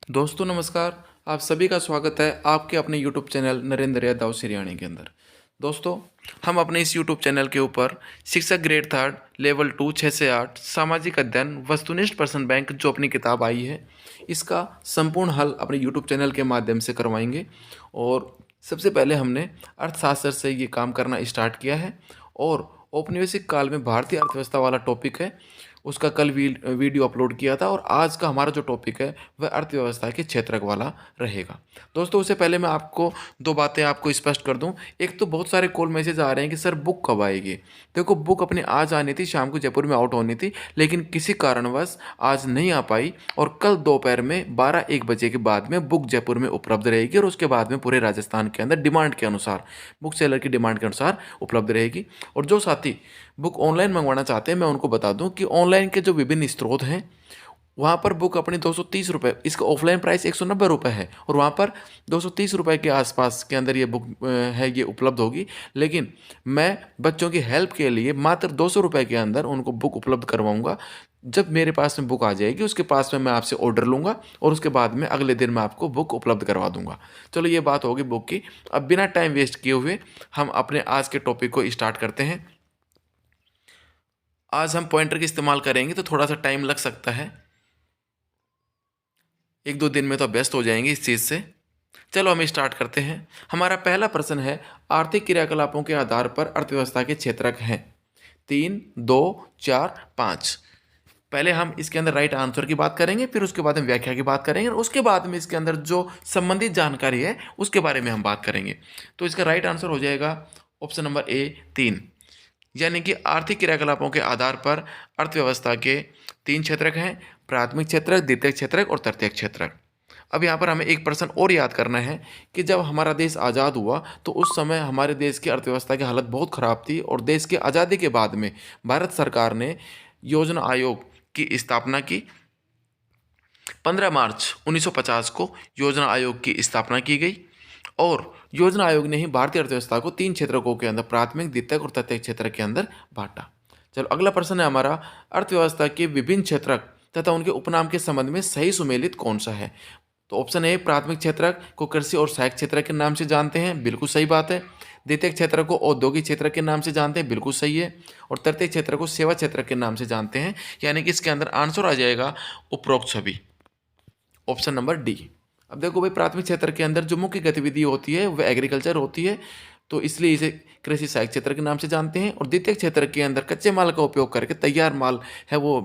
दोस्तों नमस्कार। आप सभी का स्वागत है आपके अपने YouTube चैनल नरेंद्र यादव सिरियानी के अंदर। दोस्तों, हम अपने इस YouTube चैनल के ऊपर शिक्षक ग्रेड थर्ड लेवल 2 6 से 8 सामाजिक अध्ययन वस्तुनिष्ठ पर्सन बैंक जो अपनी किताब आई है, इसका संपूर्ण हल अपने YouTube चैनल के माध्यम से करवाएंगे। और सबसे पहले हमने अर्थशास्त्र से ये काम करना स्टार्ट किया है और औपनिवेशिक काल में भारतीय अर्थव्यवस्था वाला टॉपिक है, उसका कल वीडियो अपलोड किया था। और आज का हमारा जो टॉपिक है वह अर्थव्यवस्था के क्षेत्रक वाला रहेगा। दोस्तों, उससे पहले मैं आपको दो बातें आपको स्पष्ट कर दूं। एक तो बहुत सारे कॉल मैसेज आ रहे हैं कि सर बुक कब आएगी। देखो, बुक अपने आज आनी थी, शाम को जयपुर में आउट होनी थी, लेकिन किसी कारणवश आज नहीं आ पाई। और कल दोपहर में 12-1 बजे के बाद में बुक जयपुर में उपलब्ध रहेगी और उसके बाद में पूरे राजस्थान के अंदर डिमांड के अनुसार, बुक सेलर की डिमांड के अनुसार उपलब्ध रहेगी। और जो साथी बुक ऑनलाइन मंगवाना चाहते हैं, मैं उनको बता दूं कि ऑनलाइन के जो विभिन्न स्रोत हैं वहाँ पर बुक अपनी 230 रुपये, इसका ऑफलाइन प्राइस 190 रुपये है और वहाँ पर 230 रुपये के आसपास के अंदर ये बुक है, ये उपलब्ध होगी। लेकिन मैं बच्चों की हेल्प के लिए मात्र 200 रुपये के अंदर उनको बुक उपलब्ध करवाऊँगा। जब मेरे पास में बुक आ जाएगी उसके पास में मैं आपसे ऑर्डर लूँगा और उसके बाद में अगले दिन मैं आपको बुक उपलब्ध करवा दूँगा। चलो, ये बात होगी बुक की। अब बिना टाइम वेस्ट किए हुए हम अपने आज के टॉपिक को स्टार्ट करते हैं। आज हम पॉइंटर का इस्तेमाल करेंगे तो थोड़ा सा टाइम लग सकता है, 1-2 दिन में तो व्यस्त हो जाएंगे इस चीज़ से। चलो हम स्टार्ट करते हैं। हमारा पहला प्रश्न है, आर्थिक क्रियाकलापों के आधार पर अर्थव्यवस्था के क्षेत्रक हैं 3, 2, 4, 5। पहले हम इसके अंदर राइट आंसर की बात करेंगे, फिर उसके बाद हम व्याख्या की बात करेंगे और उसके बाद में इसके अंदर जो संबंधित जानकारी है उसके बारे में हम बात करेंगे। तो इसका राइट आंसर हो जाएगा ऑप्शन नंबर ए 3। यानी कि आर्थिक क्रियाकलापों के आधार पर अर्थव्यवस्था के 3 क्षेत्रक हैं, प्राथमिक क्षेत्रक, द्वितीयक क्षेत्रक और तृतीयक क्षेत्रक। अब यहाँ पर हमें एक प्रश्न और याद करना है कि जब हमारा देश आज़ाद हुआ तो उस समय हमारे देश की अर्थव्यवस्था की हालत बहुत ख़राब थी और देश की आज़ादी के बाद में भारत सरकार ने योजना आयोग की स्थापना की। 15 मार्च 1950 को योजना आयोग की स्थापना की गई और योजना आयोग ने ही भारतीय अर्थव्यवस्था को 3 क्षेत्रकों के अंदर, प्राथमिक, द्वितीयक और तृतीयक क्षेत्र के अंदर बांटा। चलो, अगला प्रश्न है हमारा, अर्थव्यवस्था के विभिन्न क्षेत्रक तथा उनके उपनाम के संबंध में सही सुमेलित कौन सा है। तो ऑप्शन ए, प्राथमिक क्षेत्रक को कृषि और सहायक क्षेत्र के नाम से जानते हैं, बिल्कुल सही बात है। द्वितीय क्षेत्र को औद्योगिक क्षेत्र के नाम से जानते हैं, बिल्कुल सही है। और तृतीय क्षेत्र को सेवा क्षेत्र के नाम से जानते हैं, यानी कि इसके अंदर आंसर आ जाएगा उपरोक्त सभी, ऑप्शन नंबर डी। अब देखो भाई, प्राथमिक क्षेत्र के अंदर जो मुख्य गतिविधि होती है वह एग्रीकल्चर होती है, तो इसलिए इसे कृषि सहायक क्षेत्र के नाम से जानते हैं। और द्वितीय क्षेत्र के अंदर कच्चे माल का उपयोग करके तैयार माल है वो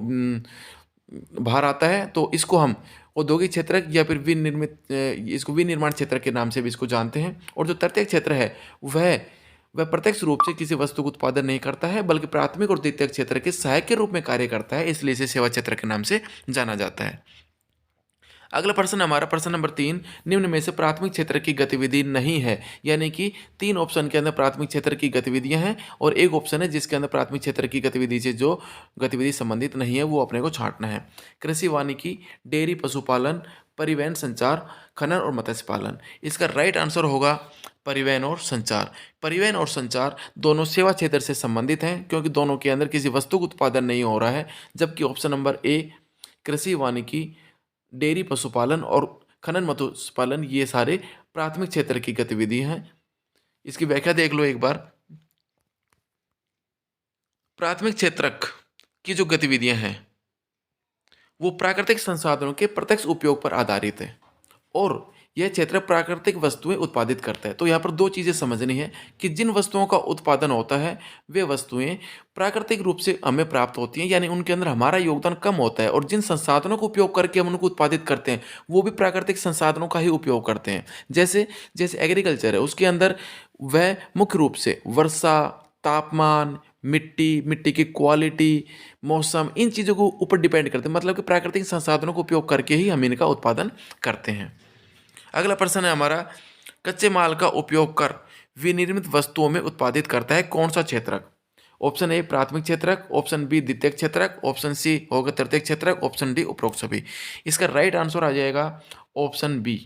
बाहर आता है, तो इसको हम औद्योगिक क्षेत्र या फिर इसको विनिर्माण क्षेत्र के नाम से भी इसको जानते हैं। और जो तृतीय क्षेत्र है वह प्रत्यक्ष रूप से किसी वस्तु का उत्पादन नहीं करता है, बल्कि प्राथमिक और द्वितीय क्षेत्र के सहायक के रूप में कार्य करता है, इसलिए इसे सेवा क्षेत्र के नाम से जाना जाता है। अगला प्रश्न हमारा प्रश्न नंबर 3, निम्न में से प्राथमिक क्षेत्र की गतिविधि नहीं है। यानी कि 3 ऑप्शन के अंदर प्राथमिक क्षेत्र की गतिविधियां हैं और एक ऑप्शन है जिसके अंदर प्राथमिक क्षेत्र की गतिविधि से जो गतिविधि संबंधित नहीं है वो अपने को छांटना है। कृषि, वानिकी, डेयरी, पशुपालन, परिवहन, संचार, खनन और मत्स्य पालन। इसका राइट आंसर होगा परिवहन और संचार। परिवहन और संचार दोनों सेवा क्षेत्र से संबंधित हैं, क्योंकि दोनों के अंदर किसी वस्तु का उत्पादन नहीं हो रहा है। जबकि ऑप्शन नंबर ए, कृषि, वानिकी, डेयरी, पशुपालन और खनन, मत्स्य पालन, ये सारे प्राथमिक क्षेत्र की गतिविधि हैं। इसकी व्याख्या देख लो एक बार। प्राथमिक क्षेत्रक की जो गतिविधियां हैं वो प्राकृतिक संसाधनों के प्रत्यक्ष उपयोग पर आधारित है और यह क्षेत्र प्राकृतिक वस्तुएं उत्पादित करता है। तो यहाँ पर 2 चीज़ें समझनी है कि जिन वस्तुओं का उत्पादन होता है वे वस्तुएं प्राकृतिक रूप से हमें प्राप्त होती हैं, यानी उनके अंदर हमारा योगदान कम होता है। और जिन संसाधनों का उपयोग करके हम उनको उत्पादित करते हैं वो भी प्राकृतिक संसाधनों का ही उपयोग करते हैं। जैसे जैसे एग्रीकल्चर है, उसके अंदर वह मुख्य रूप से वर्षा, तापमान, मिट्टी की क्वालिटी, मौसम, इन चीज़ों को ऊपर डिपेंड करते हैं। मतलब कि प्राकृतिक संसाधनों का उपयोग करके ही हम इनका उत्पादन करते हैं। अगला प्रश्न है हमारा, कच्चे माल का उपयोग कर विनिर्मित वस्तुओं में उत्पादित करता है कौन सा क्षेत्रक। ऑप्शन ए, प्राथमिक क्षेत्रक, ऑप्शन बी, द्वितीय क्षेत्रक, ऑप्शन सी होगा तृतीय क्षेत्रक, ऑप्शन डी उपरोक्त सभी। इसका राइट आंसर आ जाएगा ऑप्शन बी,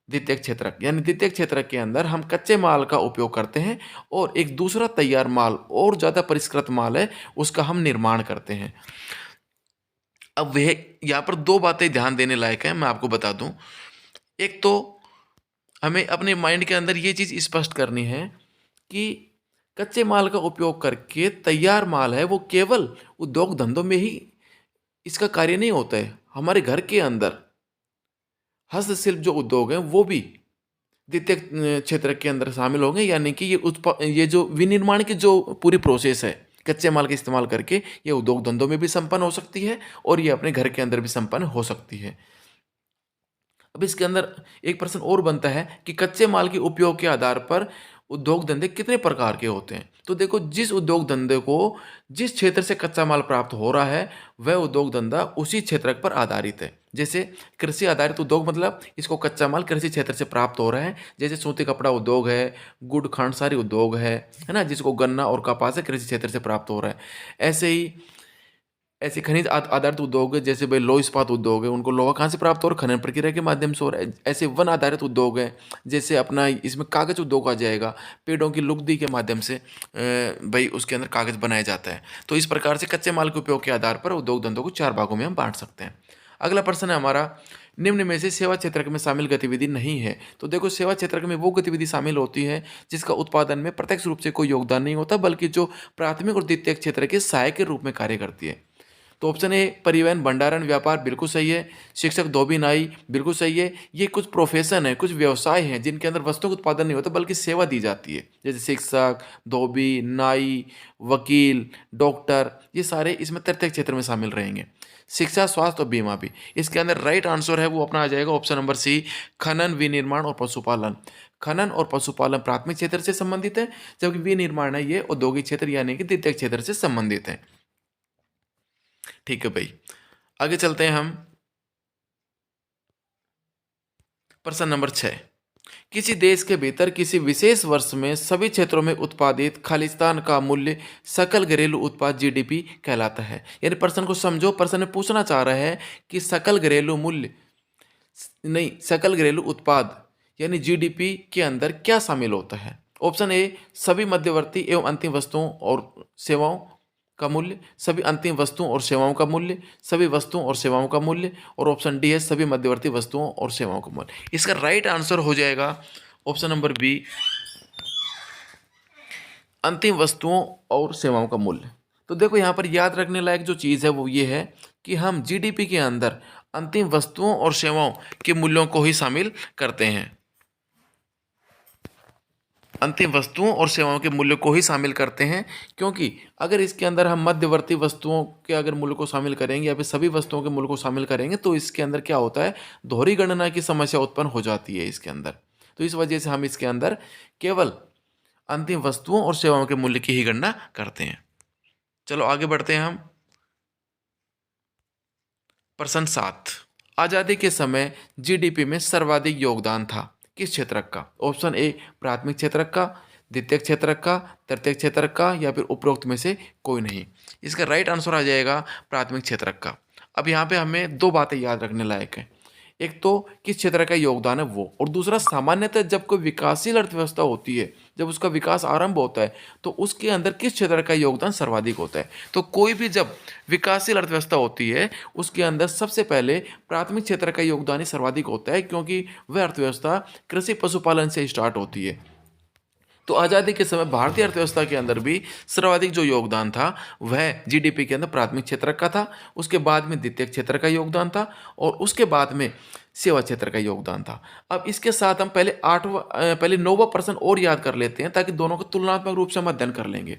द्वितीय क्षेत्रक। यानी द्वितीय क्षेत्रक के अंदर हम कच्चे माल का उपयोग करते हैं और एक दूसरा तैयार माल और ज़्यादा परिष्कृत माल है उसका हम निर्माण करते हैं। अब वह यहाँ पर दो बातें ध्यान देने लायक हैं, मैं आपको बता दूं। एक तो हमें अपने माइंड के अंदर ये चीज़ स्पष्ट करनी है कि कच्चे माल का उपयोग करके तैयार माल है वो केवल उद्योग धंधों में ही इसका कार्य नहीं होता है। हमारे घर के अंदर हस्तशिल्प जो उद्योग हैं वो भी द्वितीय क्षेत्र के अंदर शामिल होंगे, यानी कि ये जो विनिर्माण की जो पूरी प्रोसेस है कच्चे माल का इस्तेमाल करके, ये उद्योग धंधों में भी संपन्न हो सकती है और ये अपने घर के अंदर भी संपन्न हो सकती है। अब इसके अंदर एक प्रश्न और बनता है कि कच्चे माल के उपयोग के आधार पर उद्योग धंधे कितने प्रकार के होते हैं। तो देखो, जिस उद्योग धंधे को जिस क्षेत्र से कच्चा माल प्राप्त हो रहा है वह उद्योग धंधा उसी क्षेत्र पर आधारित है। जैसे कृषि आधारित उद्योग, मतलब इसको कच्चा माल कृषि क्षेत्र से प्राप्त हो रहा है। जैसे सूती कपड़ा उद्योग है, गुड़ खांडसारी उद्योग है ना, जिसको गन्ना और कपास से कृषि क्षेत्र से प्राप्त हो रहा है। ऐसे खनिज आधारित उद्योग है, जैसे भाई लौह इस्पात उद्योग है, उनको लोहा कहाँ से प्राप्त हो रहा है, खनन प्रक्रिया के माध्यम से हो रहा है। ऐसे वन आधारित उद्योग है, जैसे अपना इसमें कागज उद्योग आ जाएगा, पेड़ों की लुगदी के माध्यम से भाई उसके अंदर कागज बनाया जाता है। तो इस प्रकार से कच्चे माल के उपयोग के आधार पर उद्योग धंधों को चार भागों में हम बांट सकते हैं। अगला प्रश्न है हमारा, निम्न में से सेवा क्षेत्र में शामिल गतिविधि नहीं है। तो देखो, सेवा क्षेत्र में वो गतिविधि शामिल होती है जिसका उत्पादन में प्रत्यक्ष रूप से कोई योगदान नहीं होता, बल्कि जो प्राथमिक और द्वितीय क्षेत्र के सहायक के रूप में कार्य करती है। तो ऑप्शन ए परिवहन भंडारण व्यापार बिल्कुल सही है। शिक्षक धोबी नाई बिल्कुल सही है। ये कुछ प्रोफेशन है, कुछ व्यवसाय हैं जिनके अंदर वस्तुओं का उत्पादन नहीं होता बल्कि सेवा दी जाती है। जैसे शिक्षक, धोबी, नाई, वकील, डॉक्टर, ये सारे इसमें तृतीय क्षेत्र में शामिल रहेंगे। शिक्षा, स्वास्थ्य और बीमा भी। इसके अंदर राइट आंसर है वो अपना आ जाएगा ऑप्शन नंबर सी, खनन, विनिर्माण और पशुपालन। खनन और पशुपालन प्राथमिक क्षेत्र से संबंधित है, जबकि विनिर्माण है ये औद्योगिक क्षेत्र यानी कि द्वितीय क्षेत्र से संबंधित है। ठीक है भाई, आगे चलते हैं हम। प्रश्न नंबर 6, किसी देश के भीतर किसी विशेष वर्ष में सभी क्षेत्रों में उत्पादित खालिस्तान का मूल्य सकल घरेलू उत्पाद जीडीपी कहलाता है। यानी प्रश्न को समझो, प्रश्न में पूछना चाह रहा है कि सकल घरेलू मूल्य नहीं, सकल घरेलू उत्पाद यानी जीडीपी के अंदर क्या शामिल होता है। ऑप्शन ए सभी मध्यवर्ती एवं अंतिम वस्तुओं और सेवाओं का मूल्य, सभी अंतिम वस्तुओं और सेवाओं का मूल्य, सभी वस्तुओं और सेवाओं का मूल्य, और ऑप्शन डी है सभी मध्यवर्ती वस्तुओं और सेवाओं का मूल्य। इसका राइट आंसर हो जाएगा ऑप्शन नंबर बी, अंतिम वस्तुओं और सेवाओं का मूल्य। तो देखो, यहाँ पर याद रखने लायक जो चीज़ है वो ये है कि हम जीडीपी के अंदर अंतिम वस्तुओं और सेवाओं के मूल्यों को ही शामिल करते हैं। अंतिम वस्तुओं और सेवाओं के मूल्य को ही शामिल करते हैं, क्योंकि अगर इसके अंदर हम मध्यवर्ती वस्तुओं के अगर मूल्य को शामिल करेंगे या फिर सभी वस्तुओं के मूल्य को शामिल करेंगे तो इसके अंदर क्या होता है, दोहरी गणना की समस्या उत्पन्न हो जाती है इसके अंदर। तो इस वजह से हम इसके अंदर केवल अंतिम वस्तुओं और सेवाओं के मूल्य की ही गणना करते हैं। चलो आगे बढ़ते हैं हम। प्रश्न 7, आज़ादी के समय जीडीपी में सर्वाधिक योगदान था किस क्षेत्रक का। ऑप्शन ए प्राथमिक क्षेत्रक का, द्वितीय क्षेत्रक का, तृतीय क्षेत्रक का, या फिर उपरोक्त में से कोई नहीं। इसका राइट आंसर आ जाएगा प्राथमिक क्षेत्रक का। अब यहाँ पे हमें दो बातें याद रखने लायक है, एक तो किस क्षेत्र का योगदान है वो, और दूसरा सामान्यतः जब कोई विकासशील अर्थव्यवस्था होती है, जब उसका विकास आरंभ होता है तो उसके अंदर किस क्षेत्र का योगदान सर्वाधिक होता है। तो कोई भी जब विकासशील अर्थव्यवस्था होती है उसके अंदर सबसे पहले प्राथमिक क्षेत्र का योगदान ही सर्वाधिक होता है, क्योंकि वह अर्थव्यवस्था कृषि पशुपालन से स्टार्ट होती है। तो आज़ादी के समय भारतीय अर्थव्यवस्था के अंदर भी सर्वाधिक जो योगदान था वह जीडीपी के अंदर प्राथमिक क्षेत्र का था, उसके बाद में द्वितीय क्षेत्र का योगदान था, और उसके बाद में सेवा क्षेत्र का योगदान था। अब इसके साथ हम पहले 9वां प्रश्न और याद कर लेते हैं ताकि दोनों को तुलनात्मक रूप से हम अध्ययन कर लेंगे।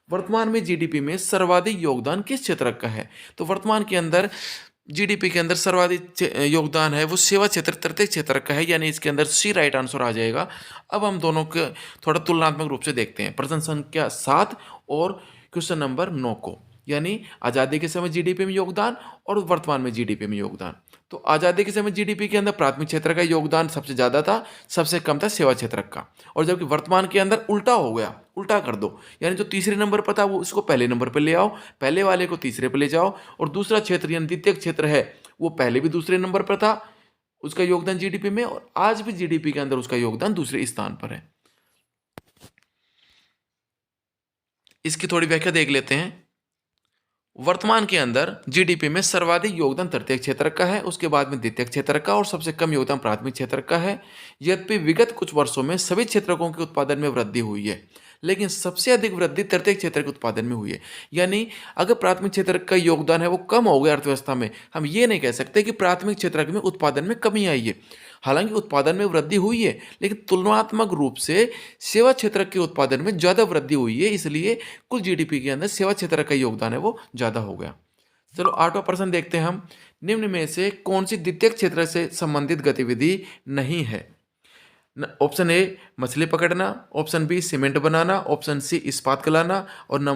वर्तमान में जीडीपी में सर्वाधिक योगदान किस क्षेत्र का है। तो वर्तमान के अंदर जीडीपी के अंदर सर्वाधिक योगदान है वो सेवा क्षेत्र तृतीय क्षेत्र का है, यानी इसके अंदर सी राइट आंसर आ जाएगा। अब हम दोनों के थोड़ा तुलनात्मक रूप से देखते हैं प्रश्न संख्या 7 और क्वेश्चन नंबर 9 को, यानी आज़ादी के समय जीडीपी में योगदान और वर्तमान में जीडीपी में योगदान। तो आज़ादी के समय जीडीपी के अंदर प्राथमिक क्षेत्र का योगदान सबसे ज़्यादा था, सबसे कम था सेवा क्षेत्र का, और जबकि वर्तमान के अंदर उल्टा हो गया, उल्टा कर दो, यानी जो तीसरे नंबर पर था वो उसको पहले नंबर पर ले आओ, पहले वाले को तीसरे पर ले जाओ, और दूसरा क्षेत्र यानी द्वितीय क्षेत्र है वो पहले भी दूसरे नंबर पर था उसका योगदान जीडीपी में, और आज भी जीडीपी के अंदर उसका योगदान दूसरे स्थान पर है। इसकी थोड़ी व्याख्या देख लेते हैं। वर्तमान के अंदर जीडीपी में सर्वाधिक योगदान तृतीय क्षेत्र का है, उसके बाद में द्वितीय क्षेत्र का और सबसे कम योगदान प्राथमिक क्षेत्र का है। यद्यपि विगत कुछ वर्षों में सभी क्षेत्रकों के उत्पादन में वृद्धि हुई है, लेकिन सबसे अधिक वृद्धि तृतीय क्षेत्र के उत्पादन में हुई है। यानी अगर प्राथमिक क्षेत्र का योगदान है वो कम हो गया अर्थव्यवस्था में, हम ये नहीं कह सकते कि प्राथमिक क्षेत्र में उत्पादन में कमी आई है। हालांकि उत्पादन में वृद्धि हुई है, लेकिन तुलनात्मक रूप से सेवा क्षेत्र के उत्पादन में ज़्यादा वृद्धि हुई है, इसलिए कुल जीडीपी के अंदर सेवा क्षेत्र का योगदान है वो ज़्यादा हो गया। चलो 8वां प्रश्न देखते हैं हम। निम्न में से कौन सी द्वितीय क्षेत्र से संबंधित गतिविधि नहीं है? ऑप्शन ए मछली पकड़ना, ऑप्शन बी सीमेंट बनाना, ऑप्शन सी इस्पात गलाना और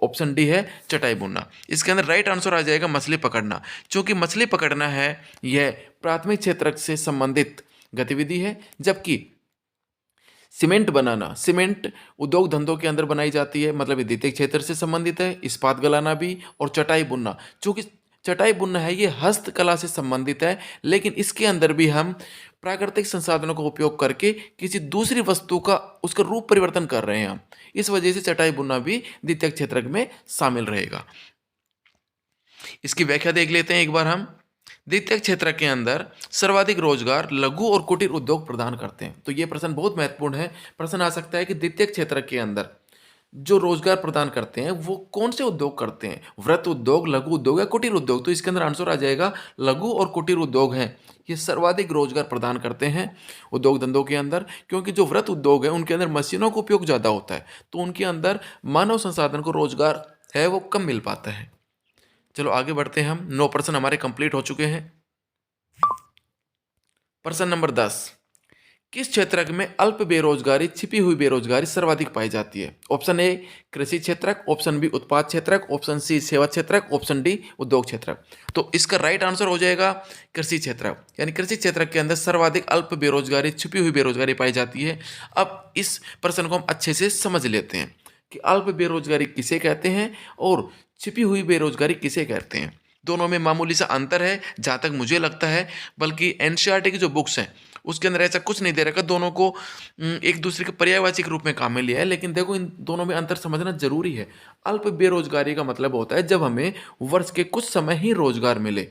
ऑप्शन डी है चटाई बुनना। इसके अंदर राइट आंसर आ जाएगा मछली पकड़ना। क्योंकि मछली पकड़ना है यह प्राथमिक क्षेत्र से संबंधित गतिविधि है, जबकि सीमेंट बनाना, सीमेंट उद्योग धंधों के अंदर बनाई जाती है, मतलब ये द्वितीय क्षेत्र से संबंधित है। इस्पात गलाना भी और चटाई बुनना, चूंकि चटाई बुनना है ये हस्तकला से संबंधित है, लेकिन इसके अंदर भी हम प्राकृतिक संसाधनों का उपयोग करके किसी दूसरी वस्तु का उसका रूप परिवर्तन कर रहे हैं हम। इस वजह से चटाई बुनना भी द्वितीय क्षेत्र में शामिल रहेगा। इसकी व्याख्या देख लेते हैं एक बार हम। द्वितीय क्षेत्र के अंदर सर्वाधिक रोजगार लघु और कुटीर उद्योग प्रदान करते हैं। तो ये प्रश्न बहुत महत्वपूर्ण है। प्रश्न आ सकता है कि द्वितीय क्षेत्र के अंदर जो रोजगार प्रदान करते हैं वो कौन से उद्योग करते हैं, वृत्त उद्योग, लघु उद्योग या कुटीर उद्योग? तो इसके अंदर आंसर आ जाएगा लघु और कुटीर उद्योग हैं, ये सर्वाधिक रोजगार प्रदान करते हैं उद्योग धंधों के अंदर। क्योंकि जो वृत्त उद्योग है उनके अंदर मशीनों का उपयोग ज़्यादा होता है, तो उनके अंदर मानव संसाधन को रोजगार है वो कम मिल पाता है। चलो आगे बढ़ते हैं हम। 9 प्रश्न हमारे कंप्लीट हो चुके हैं। प्रश्न नंबर 10, किस क्षेत्र में अल्प बेरोजगारी, छिपी हुई बेरोजगारी सर्वाधिक पाई जाती है? ऑप्शन ए कृषि क्षेत्रक, ऑप्शन बी उत्पाद क्षेत्रक, ऑप्शन सी सेवा क्षेत्रक, ऑप्शन डी उद्योग क्षेत्रक। तो इसका राइट आंसर हो जाएगा कृषि क्षेत्रक। यानी कृषि क्षेत्र के अंदर सर्वाधिक अल्प बेरोजगारी, छिपी हुई बेरोजगारी पाई जाती है। अब इस प्रश्न को हम अच्छे से समझ लेते हैं कि अल्प बेरोजगारी किसे कहते हैं और छिपी हुई बेरोजगारी किसे कहते हैं। दोनों में मामूली सा अंतर है जहाँ तक मुझे लगता है, बल्कि एनसीईआरटी की जो बुक्स हैं उसके अंदर ऐसा कुछ नहीं दे रखा। दोनों को एक दूसरे के पर्यायवाची के रूप में काम में लिया है, लेकिन देखो इन दोनों में अंतर समझना जरूरी है। अल्प बेरोजगारी का मतलब होता है जब हमें वर्ष के कुछ समय ही रोजगार मिले,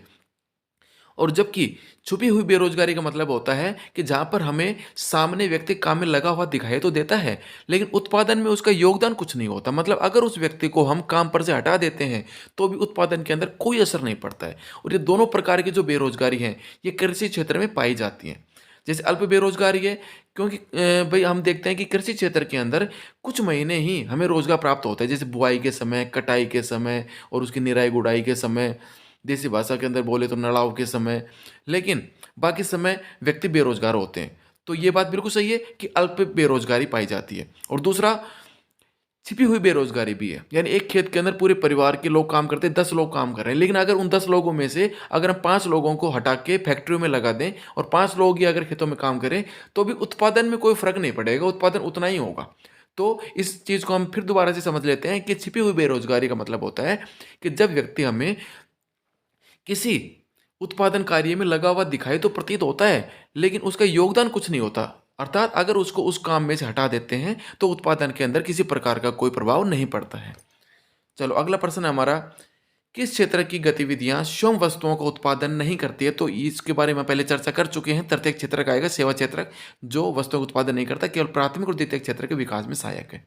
और जबकि छुपी हुई बेरोजगारी का मतलब होता है कि जहाँ पर हमें सामने व्यक्ति काम में लगा हुआ दिखाई तो देता है, लेकिन उत्पादन में उसका योगदान कुछ नहीं होता। मतलब अगर उस व्यक्ति को हम काम पर से हटा देते हैं तो भी उत्पादन के अंदर कोई असर नहीं पड़ता है। और ये दोनों प्रकार की जो बेरोजगारी हैं ये कृषि क्षेत्र में पाई जाती हैं। जैसे अल्प बेरोजगारी है क्योंकि भाई हम देखते हैं कि कृषि क्षेत्र के अंदर कुछ महीने ही हमें रोजगार प्राप्त होता है, जैसे बुआई के समय, कटाई के समय और उसकी निराई गुड़ाई के समय, देसी भाषा के अंदर बोले तो नड़ाव के समय, लेकिन बाकी समय व्यक्ति बेरोजगार होते हैं। तो ये बात बिल्कुल सही है कि अल्प बेरोजगारी पाई जाती है। और दूसरा छिपी हुई बेरोजगारी भी है, यानी एक खेत के अंदर पूरे परिवार के लोग काम करते हैं, 10 लोग काम कर रहे हैं, लेकिन अगर उन 10 लोगों में से अगर हम 5 लोगों को हटा के फैक्ट्रियों में लगा दें और 5 लोग ही अगर खेतों में काम करें तो भी उत्पादन में कोई फर्क नहीं पड़ेगा, उत्पादन उतना ही होगा। तो इस चीज़ को हम फिर दोबारा से समझ लेते हैं कि छिपी हुई बेरोजगारी का मतलब होता है कि जब व्यक्ति हमें किसी उत्पादन कार्य में लगा हुआ दिखाई तो प्रतीत होता है, लेकिन उसका योगदान कुछ नहीं होता। अर्थात अगर उसको उस काम में से हटा देते हैं तो उत्पादन के अंदर किसी प्रकार का कोई प्रभाव नहीं पड़ता है। चलो अगला प्रश्न है हमारा, किस क्षेत्र की गतिविधियां स्वयं वस्तुओं का उत्पादन नहीं करती है? तो इसके बारे में पहले चर्चा कर चुके हैं। तृतीय क्षेत्र का आएगा सेवा क्षेत्र, जो वस्तुओं का उत्पादन नहीं करता, केवल प्राथमिक और द्वितीय क्षेत्र के विकास में सहायक है।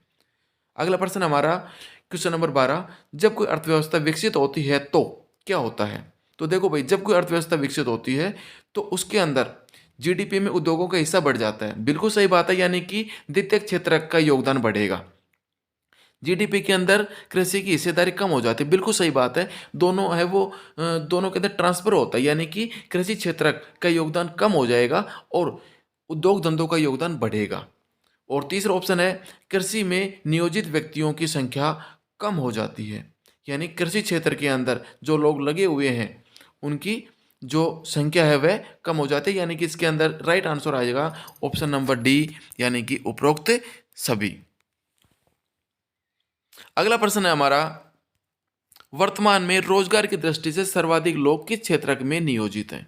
अगला प्रश्न हमारा क्वेश्चन नंबर 12, जब कोई अर्थव्यवस्था विकसित होती है तो क्या होता है? तो देखो भाई, जब कोई अर्थव्यवस्था विकसित होती है तो उसके अंदर जीडीपी में उद्योगों का हिस्सा बढ़ जाता है। बिल्कुल सही बात है, यानी कि द्वितीय क्षेत्र का योगदान बढ़ेगा। जीडीपी के अंदर कृषि की हिस्सेदारी कम हो जाती है, बिल्कुल सही बात है। दोनों है वो दोनों के अंदर ट्रांसफर होता है, यानी कि कृषि क्षेत्र का योगदान कम हो जाएगा और उद्योग धंधों का योगदान बढ़ेगा। और तीसरा ऑप्शन है, कृषि में नियोजित व्यक्तियों की संख्या कम हो जाती है, यानी कृषि क्षेत्र के अंदर जो लोग लगे हुए हैं उनकी जो संख्या है वह कम हो जाती है। यानी कि इसके अंदर राइट आंसर आएगा ऑप्शन नंबर डी, यानी कि उपरोक्त सभी। अगला प्रश्न है हमारा, वर्तमान में रोजगार की दृष्टि से सर्वाधिक लोग किस क्षेत्र में नियोजित हैं?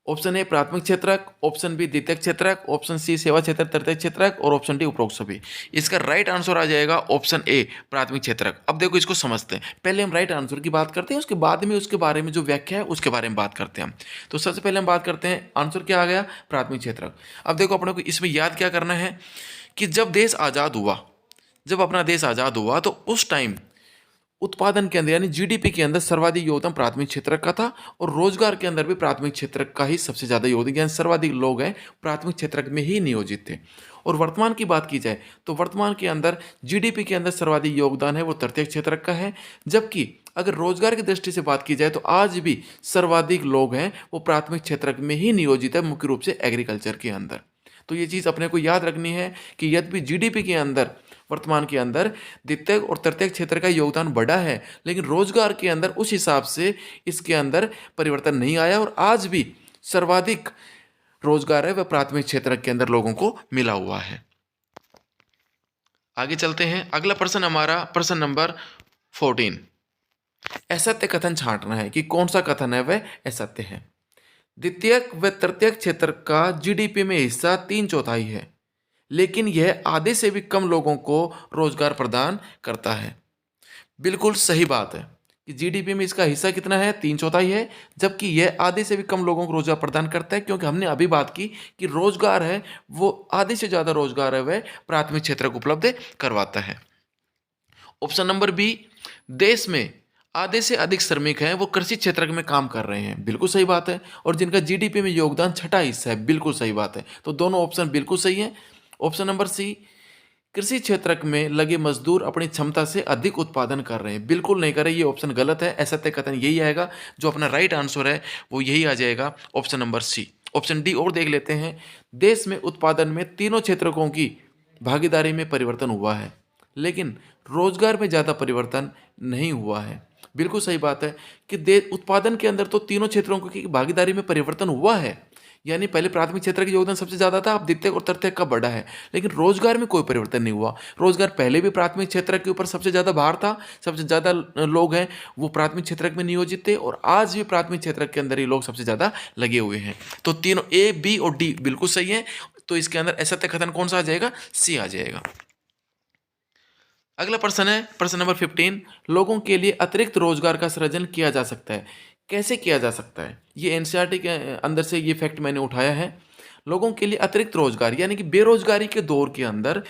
ऑप्शन ए प्राथमिक क्षेत्रक, ऑप्शन बी द्वितीयक क्षेत्रक, ऑप्शन सी सेवा क्षेत्र तृतीयक क्षेत्रक और ऑप्शन डी उपरोक्त सभी। इसका राइट आंसर आ जाएगा ऑप्शन ए प्राथमिक क्षेत्रक। अब देखो इसको समझते हैं। पहले हम राइट आंसर की बात करते हैं, उसके बाद में उसके बारे में जो व्याख्या है उसके बारे में बात करते हैं हम। तो सबसे पहले हम बात करते हैं आंसर क्या आ गया, प्राथमिक क्षेत्रक। अब देखो अपने को इसमें याद क्या करना है कि जब देश आज़ाद हुआ, जब अपना देश आज़ाद हुआ तो उस टाइम उत्पादन के अंदर यानी जीडीपी के अंदर सर्वाधिक योगदान प्राथमिक क्षेत्र का था और रोजगार के अंदर भी प्राथमिक क्षेत्र का ही सबसे ज़्यादा योगदान, यानी सर्वाधिक लोग हैं प्राथमिक क्षेत्र में ही नियोजित थे। और वर्तमान की बात की जाए तो वर्तमान के अंदर जीडीपी के अंदर सर्वाधिक योगदान है वो तृतीय क्षेत्र का है, जबकि अगर रोजगार की दृष्टि से बात की जाए तो आज भी सर्वाधिक लोग हैं वो प्राथमिक क्षेत्र में ही नियोजित है, मुख्य रूप से एग्रीकल्चर के अंदर। तो ये चीज़ अपने को याद रखनी है कि यद्यपि जीडीपी के अंदर वर्तमान के अंदर द्वितीय और तृतीय क्षेत्र का योगदान बढ़ा है, लेकिन रोजगार के अंदर उस हिसाब से इसके अंदर परिवर्तन नहीं आया और आज भी सर्वाधिक रोजगार है वह प्राथमिक क्षेत्र के अंदर लोगों को मिला हुआ है। आगे चलते हैं। अगला प्रश्न हमारा प्रश्न नंबर 14। असत्य कथन छांटना है कि कौन सा कथन है वह असत्य है। द्वितीयक व तृतीयक क्षेत्र का जीडीपी में हिस्सा 3/4 है, लेकिन यह आधे से भी कम लोगों को रोजगार प्रदान करता है। बिल्कुल सही बात है कि जीडीपी में इसका हिस्सा कितना है, 3/4 है, जबकि यह आधे से भी कम लोगों को रोजगार प्रदान करता है, क्योंकि हमने अभी बात की कि रोजगार है वो आधे से ज़्यादा रोजगार है वह प्राथमिक क्षेत्र को उपलब्ध करवाता है। ऑप्शन नंबर बी, देश में आधे से अधिक श्रमिक हैं वो कृषि क्षेत्र में काम कर रहे हैं। बिल्कुल सही बात है। और जिनका जीडीपी में योगदान छठा हिस्सा है। बिल्कुल सही बात है। तो दोनों ऑप्शन बिल्कुल सही हैं। ऑप्शन नंबर सी, कृषि क्षेत्र में लगे मजदूर अपनी क्षमता से अधिक उत्पादन कर रहे हैं। बिल्कुल नहीं कर रहे, ये ऑप्शन गलत है। असत्य कथन यही आएगा। जो अपना राइट आंसर है वो यही आ जाएगा, option number C. Option D और देख लेते हैं। देश में उत्पादन में तीनों क्षेत्रकों की भागीदारी में परिवर्तन हुआ है, लेकिन रोजगार में ज़्यादा परिवर्तन नहीं हुआ है। बिल्कुल सही बात है कि देश उत्पादन के अंदर तो तीनों क्षेत्रों की भागीदारी में परिवर्तन हुआ है, यानी पहले प्राथमिक क्षेत्र का योगदान सबसे ज़्यादा था, अब द्वितीय और तृतीय का बढ़ा है, लेकिन रोजगार में कोई परिवर्तन नहीं हुआ। रोजगार पहले भी प्राथमिक क्षेत्र के ऊपर सबसे ज़्यादा भार था, सबसे ज़्यादा लोग हैं वो प्राथमिक क्षेत्र में नियोजित थे और आज भी प्राथमिक क्षेत्र के अंदर ही लोग सबसे ज़्यादा लगे हुए हैं। तो तीनों ए, बी और डी बिल्कुल सही है। तो इसके अंदर असत्य कथन कौन सा आ जाएगा, सी आ जाएगा। अगला प्रश्न है प्रश्न नंबर 15। लोगों के लिए अतिरिक्त रोजगार का सृजन किया जा सकता है। कैसे किया जा सकता है, ये एनसीईआरटी के अंदर से ये फैक्ट मैंने उठाया है। लोगों के लिए अतिरिक्त रोजगार यानी कि बेरोजगारी के दौर के अंदर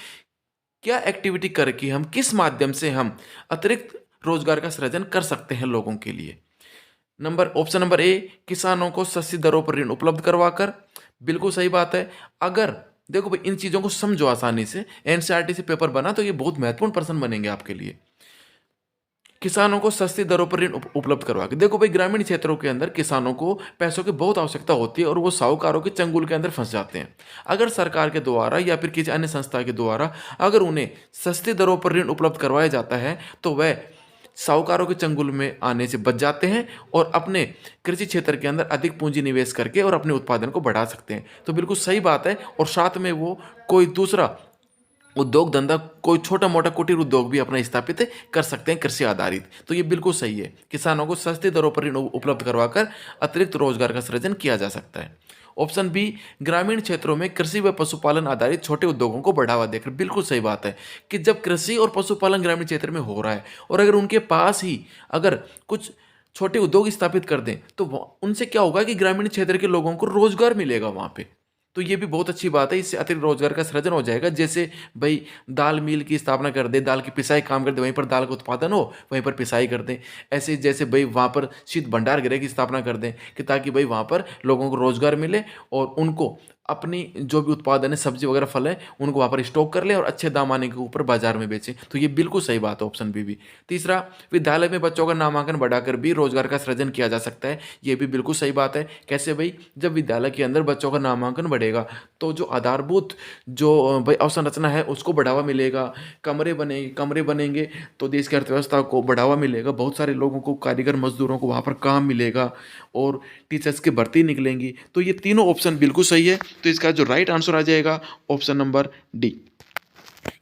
क्या एक्टिविटी करके हम किस माध्यम से हम अतिरिक्त रोजगार का सृजन कर सकते हैं लोगों के लिए। ऑप्शन नंबर ए, किसानों को सस्ती दरों पर ऋण उपलब्ध करवाकर। बिल्कुल सही बात है। अगर देखो भाई इन चीज़ों को समझो आसानी से, एनसीईआरटी से पेपर बना तो ये बहुत महत्वपूर्ण प्रश्न बनेंगे आपके लिए। किसानों को सस्ती दरों पर ऋण उपलब्ध करवा के। देखो भाई ग्रामीण क्षेत्रों के अंदर किसानों को पैसों की बहुत आवश्यकता होती है और वो साहूकारों के चंगुल के अंदर फंस जाते हैं। अगर सरकार के द्वारा या फिर किसी अन्य संस्था के द्वारा अगर उन्हें सस्ती दरों पर ऋण उपलब्ध करवाया जाता है तो वह साहूकारों के चंगुल में आने से बच जाते हैं और अपने कृषि क्षेत्र के अंदर अधिक पूंजी निवेश करके और अपने उत्पादन को बढ़ा सकते हैं। तो बिल्कुल सही बात है। और साथ में वो कोई दूसरा उद्योग धंधा, कोई छोटा मोटा कुटीर उद्योग भी अपना स्थापित कर सकते हैं कृषि आधारित। तो ये बिल्कुल सही है। किसानों को सस्ते दरों पर ऋण उपलब्ध करवाकर अतिरिक्त रोजगार का सृजन किया जा सकता है। ऑप्शन बी, ग्रामीण क्षेत्रों में कृषि व पशुपालन आधारित छोटे उद्योगों को बढ़ावा देकर। बिल्कुल सही बात है कि जब कृषि और पशुपालन ग्रामीण क्षेत्र में हो रहा है और अगर उनके पास ही अगर कुछ छोटे उद्योग स्थापित कर दें तो उनसे क्या होगा कि ग्रामीण क्षेत्र के लोगों को रोजगार मिलेगा वहाँ पे। तो ये भी बहुत अच्छी बात है। इससे अतिरिक्त रोजगार का सृजन हो जाएगा। जैसे भाई दाल मिल की स्थापना कर दे, दाल की पिसाई काम कर दे, वहीं पर दाल का उत्पादन हो, वहीं पर पिसाई कर दें। ऐसे जैसे भाई वहाँ पर शीत भंडार गृह की स्थापना कर दें कि ताकि भाई वहाँ पर लोगों को रोजगार मिले और उनको अपनी जो भी उत्पादन है, सब्जी वगैरह फल है, उनको वहाँ पर स्टॉक कर लें और अच्छे दाम आने के ऊपर बाजार में बेचें। तो ये बिल्कुल सही बात है, ऑप्शन बी भी। तीसरा, विद्यालय में बच्चों का नामांकन बढ़ाकर भी रोजगार का सृजन किया जा सकता है। ये भी बिल्कुल सही बात है। कैसे भाई, जब विद्यालय के अंदर बच्चों का नामांकन बढ़ेगा तो जो आधारभूत जो भाई अवसंरचना है उसको बढ़ावा मिलेगा, कमरे बनेंगे तो देश की अर्थव्यवस्था को बढ़ावा मिलेगा, बहुत सारे लोगों को, कारीगर मजदूरों को वहाँ पर काम मिलेगा और टीचर्स की भर्ती निकलेंगी। तो ये तीनों ऑप्शन बिल्कुल सही है। तो इसका जो राइट आंसर आ जाएगा ऑप्शन नंबर डी,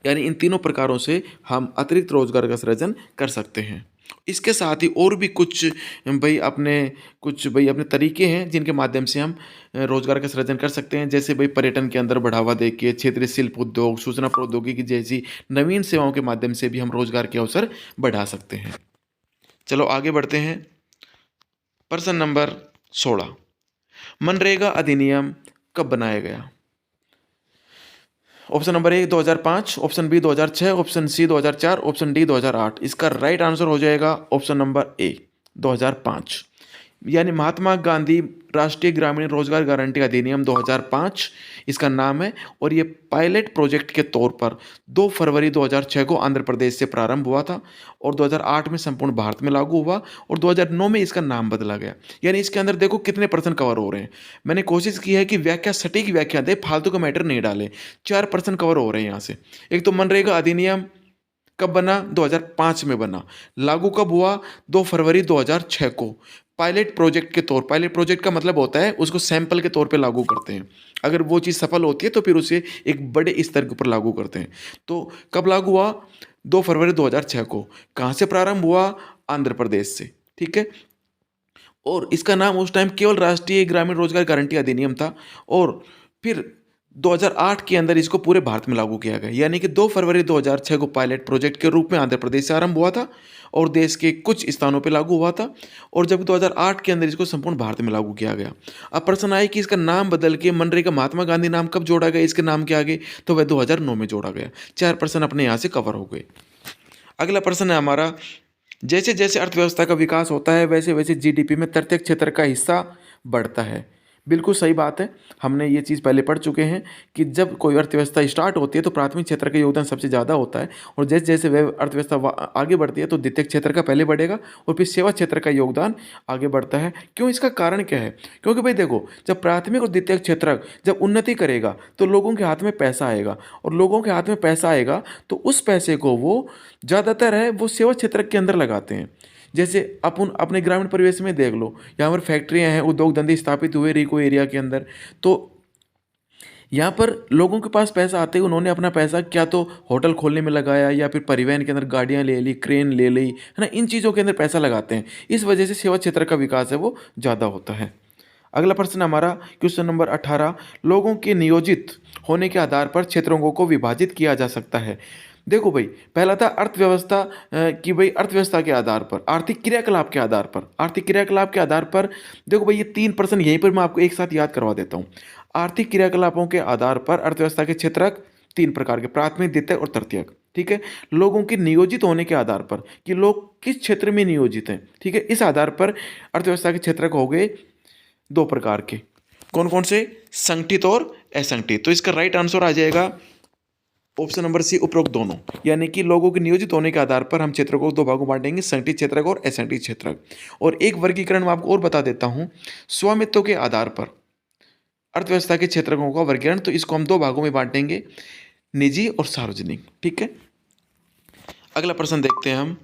यानी इन तीनों प्रकारों से हम अतिरिक्त रोजगार का सृजन कर सकते हैं। इसके साथ ही और भी कुछ भाई अपने तरीके हैं जिनके माध्यम से हम रोजगार का सृजन कर सकते हैं। जैसे भाई पर्यटन के अंदर बढ़ावा देके क्षेत्रीय शिल्प उद्योग, सूचना प्रौद्योगिकी जैसी नवीन सेवाओं के माध्यम से भी हम रोजगार के अवसर बढ़ा सकते हैं। चलो आगे बढ़ते हैं। प्रश्न नंबर 16, मनरेगा अधिनियम कब बनाया गया? Option number A 2005, option B 2006, option C 2004, option D 2008। इसका राइट आंसर हो जाएगा ऑप्शन नंबर ए 2005, यानी महात्मा गांधी राष्ट्रीय ग्रामीण रोजगार गारंटी अधिनियम 2005 इसका नाम है। और ये पायलट प्रोजेक्ट के तौर पर 2 फरवरी 2006 को आंध्र प्रदेश से प्रारंभ हुआ था और 2008 में संपूर्ण भारत में लागू हुआ और 2009 में इसका नाम बदला गया। यानी इसके अंदर देखो कितने परसेंट कवर हो रहे हैं। मैंने कोशिश की है कि व्याख्या सटीक व्याख्या दे, फालतू का मैटर नहीं डाले। 4% कवर हो रहे हैं यहाँ से। एक तो मनरेगा अधिनियम कब बना? 2005 में बना। लागू कब हुआ? 2 फरवरी 2006 को। पायलट प्रोजेक्ट के तौर, पायलट प्रोजेक्ट का मतलब होता है उसको सैंपल के तौर पे लागू करते हैं। अगर वो चीज़ सफल होती है तो फिर उसे एक बड़े स्तर के ऊपर लागू करते हैं। तो कब लागू हुआ? 2 फरवरी 2006 को। कहाँ से प्रारंभ हुआ? आंध्र प्रदेश से। ठीक है। और इसका नाम उस टाइम केवल राष्ट्रीय ग्रामीण रोजगार गारंटी अधिनियम था और फिर 2008 के अंदर इसको पूरे भारत में लागू किया गया। यानी कि 2 फरवरी 2006 को पायलट प्रोजेक्ट के रूप में आंध्र प्रदेश से आरंभ हुआ था और देश के कुछ स्थानों पे लागू हुआ था और जब 2008 के अंदर इसको संपूर्ण भारत में लागू किया गया। अब प्रश्न आए कि इसका नाम बदल के मनरेगा महात्मा गांधी नाम कब जोड़ा गया इसके नाम के आगे? तो वह 2009 में जोड़ा गया। 4% अपने यहाँ से कवर हो गए। अगला प्रश्न है हमारा, जैसे जैसे अर्थव्यवस्था का विकास होता है वैसे वैसे जीडीपी में तृतीयक क्षेत्र का हिस्सा बढ़ता है। बिल्कुल सही बात है। हमने ये चीज़ पहले पढ़ चुके हैं कि जब कोई अर्थव्यवस्था स्टार्ट होती है तो प्राथमिक क्षेत्र का योगदान सबसे ज़्यादा होता है और जैसे जैसे वह अर्थव्यवस्था आगे बढ़ती है तो द्वितीयक क्षेत्र का पहले बढ़ेगा और फिर सेवा क्षेत्र का योगदान आगे बढ़ता है। क्यों? इसका कारण क्या है? क्योंकि भाई देखो, जब प्राथमिक और द्वितीयक क्षेत्र जब उन्नति करेगा तो लोगों के हाथ में पैसा आएगा और लोगों के हाथ में पैसा आएगा तो उस पैसे को वो ज़्यादातर है वो सेवा क्षेत्र के अंदर लगाते हैं। जैसे अपन अपने ग्रामीण परिवेश में देख लो, यहाँ पर फैक्ट्रियाँ हैं, उद्योग धंधे स्थापित हुए रिको एरिया के अंदर, तो यहाँ पर लोगों के पास पैसा आते ही उन्होंने अपना पैसा क्या तो होटल खोलने में लगाया या फिर परिवहन के अंदर गाड़ियाँ ले ली, क्रेन ले ली, है ना। इन चीज़ों के अंदर पैसा लगाते हैं। इस वजह से सेवा क्षेत्र का विकास है वो ज़्यादा होता है। अगला प्रश्न हमारा क्वेश्चन नंबर 18, लोगों के नियोजित होने के आधार पर क्षेत्रों को विभाजित किया जा सकता है। देखो भाई, पहला था अर्थव्यवस्था कि भाई अर्थव्यवस्था के आधार पर, आर्थिक क्रियाकलाप के आधार पर, आर्थिक क्रियाकलाप के आधार पर। देखो भाई, ये 3% यहीं पर मैं आपको एक साथ याद करवा देता हूँ। आर्थिक क्रियाकलापों के आधार पर अर्थव्यवस्था के क्षेत्रक 3 प्रकार के, प्राथमिक, द्वितीयक और तृतीयक। ठीक है। लोगों के नियोजित होने के आधार पर कि लोग किस क्षेत्र में नियोजित हैं, ठीक है, इस आधार पर अर्थव्यवस्था के क्षेत्रक हो गए 2 प्रकार के। कौन कौन से? संगठित और असंगठित। तो इसका राइट आंसर आ जाएगा ऑप्शन नंबर सी, उपरोक्त दोनों। यानी कि लोगों के नियोजित होने के आधार पर हम क्षेत्र को 2 भागों में बांटेंगे, संगठित क्षेत्रक और असंगठित क्षेत्रक। और एक वर्गीकरण मैं आपको और बता देता हूं, स्वामित्व के आधार पर अर्थव्यवस्था के क्षेत्रकों का वर्गीकरण, तो इसको हम 2 भागों में बांटेंगे, निजी और सार्वजनिक। ठीक है। अगला प्रश्न देखते हैं हम।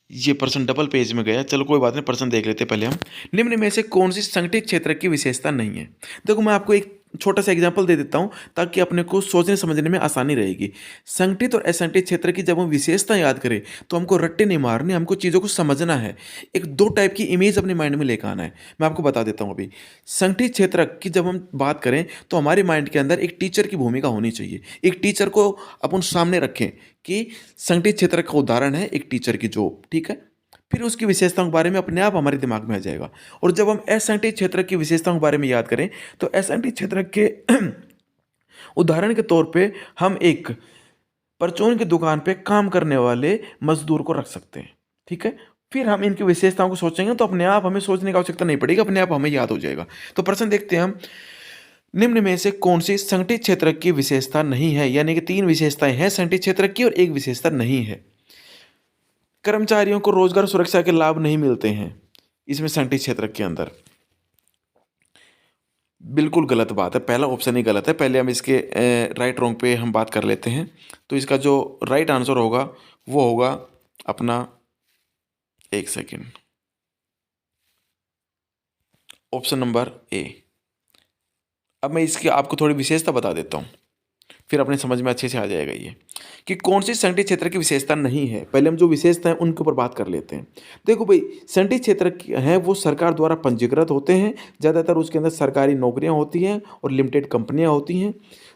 ये प्रश्न डबल पेज में गया, चलो कोई बात नहीं, प्रश्न देख लेते पहले हम। निम्न में से कौन सी संगठित क्षेत्र की विशेषता नहीं है? देखो मैं आपको एक छोटा सा एग्जांपल दे देता हूं ताकि अपने को सोचने समझने में आसानी रहेगी। संगठित और असंगठित क्षेत्र की जब हम विशेषता याद करें तो हमको रट्टे नहीं मारने, हमको चीज़ों को समझना है। एक 2 टाइप की इमेज अपने माइंड में लेकर आना है। मैं आपको बता देता हूँ अभी। संगठित क्षेत्र की जब हम बात करें तो हमारे माइंड के अंदर एक टीचर की भूमिका होनी चाहिए। एक टीचर को अपन सामने रखें कि संगठित क्षेत्र का उदाहरण है एक टीचर की जॉब। ठीक है। फिर उसकी विशेषताओं के बारे में अपने आप हमारे दिमाग में आ जाएगा। और जब हम असंगठित क्षेत्र की विशेषताओं के बारे में याद करें तो असंगठित क्षेत्र के उदाहरण के तौर पे हम एक परचून की दुकान पे काम करने वाले मजदूर को रख सकते हैं। ठीक है। फिर हम इनकी विशेषताओं को सोचेंगे तो अपने आप हमें सोचने की आवश्यकता नहीं पड़ेगी, अपने आप हमें याद हो जाएगा। तो प्रश्न देखते हैं हम, निम्न में से कौन सी संगठित क्षेत्र की विशेषता नहीं है? यानी कि 3 विशेषताएं हैं संगठित क्षेत्र की और एक विशेषता नहीं है। कर्मचारियों को रोजगार सुरक्षा के लाभ नहीं मिलते हैं इसमें संगठित क्षेत्र के अंदर। बिल्कुल गलत बात है, पहला ऑप्शन ही गलत है। पहले हम इसके राइट रॉन्ग पे हम बात कर लेते हैं। तो इसका जो राइट आंसर होगा वो होगा अपना, एक सेकेंड, ऑप्शन नंबर ए। अब मैं इसकी आपको थोड़ी विशेषता बता देता हूँ। फिर अपने समझ में अच्छे से आ जाएगा ये कि कौन सी संगठित क्षेत्र की विशेषता नहीं है। पहले हम जो विशेषता है उनके ऊपर बात कर लेते हैं। देखो भाई, संगठित क्षेत्र हैं वो सरकार द्वारा पंजीकृत होते हैं, ज़्यादातर उसके अंदर सरकारी नौकरियां होती हैं और लिमिटेड कंपनियां होती हैं।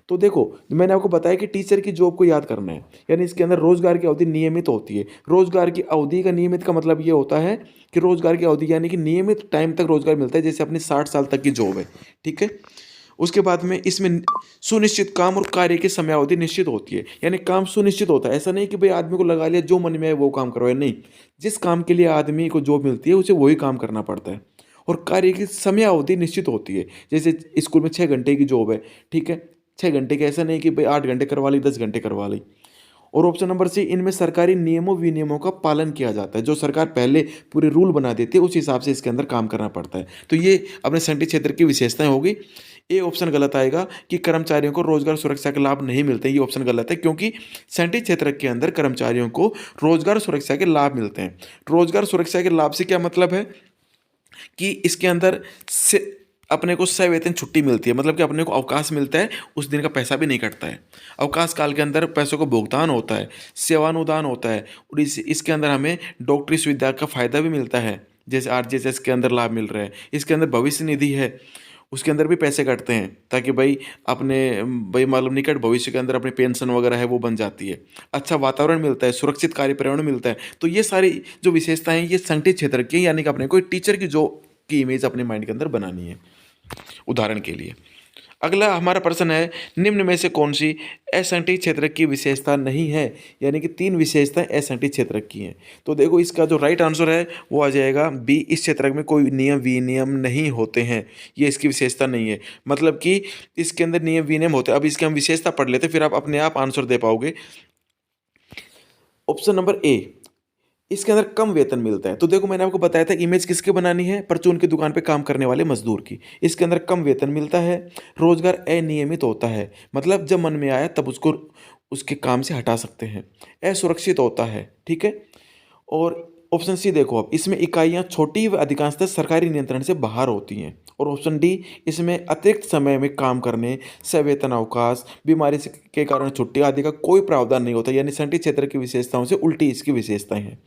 तो देखो, मैंने आपको बताया कि टीचर की जॉब को याद करना है, यानी इसके अंदर रोजगार की अवधि नियमित होती है। रोजगार की अवधि का नियमित का मतलब ये होता है कि रोजगार की अवधि यानी कि नियमित टाइम तक रोजगार मिलता है, जैसे अपनी 60 साल तक की जॉब है। ठीक है। उसके बाद में इसमें सुनिश्चित काम और कार्य की समयावधि निश्चित होती है, यानी काम सुनिश्चित होता है। ऐसा नहीं कि भाई आदमी को लगा लिया जो मन में है वो काम करवाए, नहीं। जिस काम के लिए आदमी को जॉब मिलती है उसे वही काम करना पड़ता है। और कार्य की समयावधि निश्चित होती है, जैसे स्कूल में 6 घंटे की जॉब है। ठीक है, 6 घंटे की, ऐसा नहीं कि भाई 8 घंटे करवा ली, 10 घंटे करवा ली। और ऑप्शन नंबर सी, इनमें सरकारी नियमों विनियमों का पालन किया जाता है। जो सरकार पहले पूरे रूल बना देती है उस हिसाब से इसके अंदर काम करना पड़ता है। तो ये अपने संगठित क्षेत्र की विशेषताएं होगी। ए ऑप्शन गलत आएगा कि कर्मचारियों को रोजगार सुरक्षा के लाभ नहीं मिलते। ये ऑप्शन गलत है, क्योंकि संगठित क्षेत्र के अंदर कर्मचारियों को रोजगार सुरक्षा के लाभ मिलते हैं। रोजगार सुरक्षा के लाभ से क्या मतलब है कि इसके अंदर से अपने को सवेतन छुट्टी मिलती है, मतलब कि अपने को अवकाश मिलता है, उस दिन का पैसा भी नहीं कटता है। अवकाश काल के अंदर पैसों का भुगतान होता है, सेवानुदान होता है, और इसके अंदर हमें डॉक्टरी सुविधा का फायदा भी मिलता है, जैसे आरजीएसएस के अंदर लाभ मिल रहा है। इसके अंदर भविष्य निधि है, उसके अंदर भी पैसे कटते हैं, ताकि भाई अपने भाई मालूम निकट भविष्य के अंदर अपनी पेंशन वगैरह है वो बन जाती है। अच्छा वातावरण मिलता है, सुरक्षित कार्य पर्यावरण मिलता है। तो ये सारी जो विशेषताएं हैं ये संगठित क्षेत्र की, यानी कि अपने कोई टीचर की जो की इमेज अपने माइंड के अंदर बनानी है, उदाहरण के लिए। अगला हमारा प्रश्न है, निम्न में से कौन सी असंगठित क्षेत्र की विशेषता नहीं है, यानी कि 3 विशेषताएं असंगठित क्षेत्र की हैं। तो देखो, इसका जो राइट आंसर है वो आ जाएगा बी, इस क्षेत्र में कोई नियम विनियम नहीं होते हैं। ये इसकी विशेषता नहीं है, मतलब कि इसके अंदर नियम विनियम होते हैं। अब इसकी हम विशेषता पढ़ लेते, फिर आप अपने आप आंसर दे पाओगे। ऑप्शन नंबर ए, इसके अंदर कम वेतन मिलता है। तो देखो, मैंने आपको बताया था इमेज किसकी बनानी है, परचून की दुकान पे काम करने वाले मजदूर की। इसके अंदर कम वेतन मिलता है, रोजगार अनियमित होता है, मतलब जब मन में आया तब उसको उसके काम से हटा सकते हैं, असुरक्षित होता है। ठीक है। और ऑप्शन सी देखो, अब इसमें इकाइयां छोटी व अधिकांशतः सरकारी नियंत्रण से बाहर होती हैं। और ऑप्शन डी, इसमें अतिरिक्त समय में काम करने, सवेतन अवकाश, बीमारी के कारण छुट्टी आदि का कोई प्रावधान नहीं होता, यानी संगठित क्षेत्र की विशेषताओं से उल्टी इसकी विशेषताएं हैं।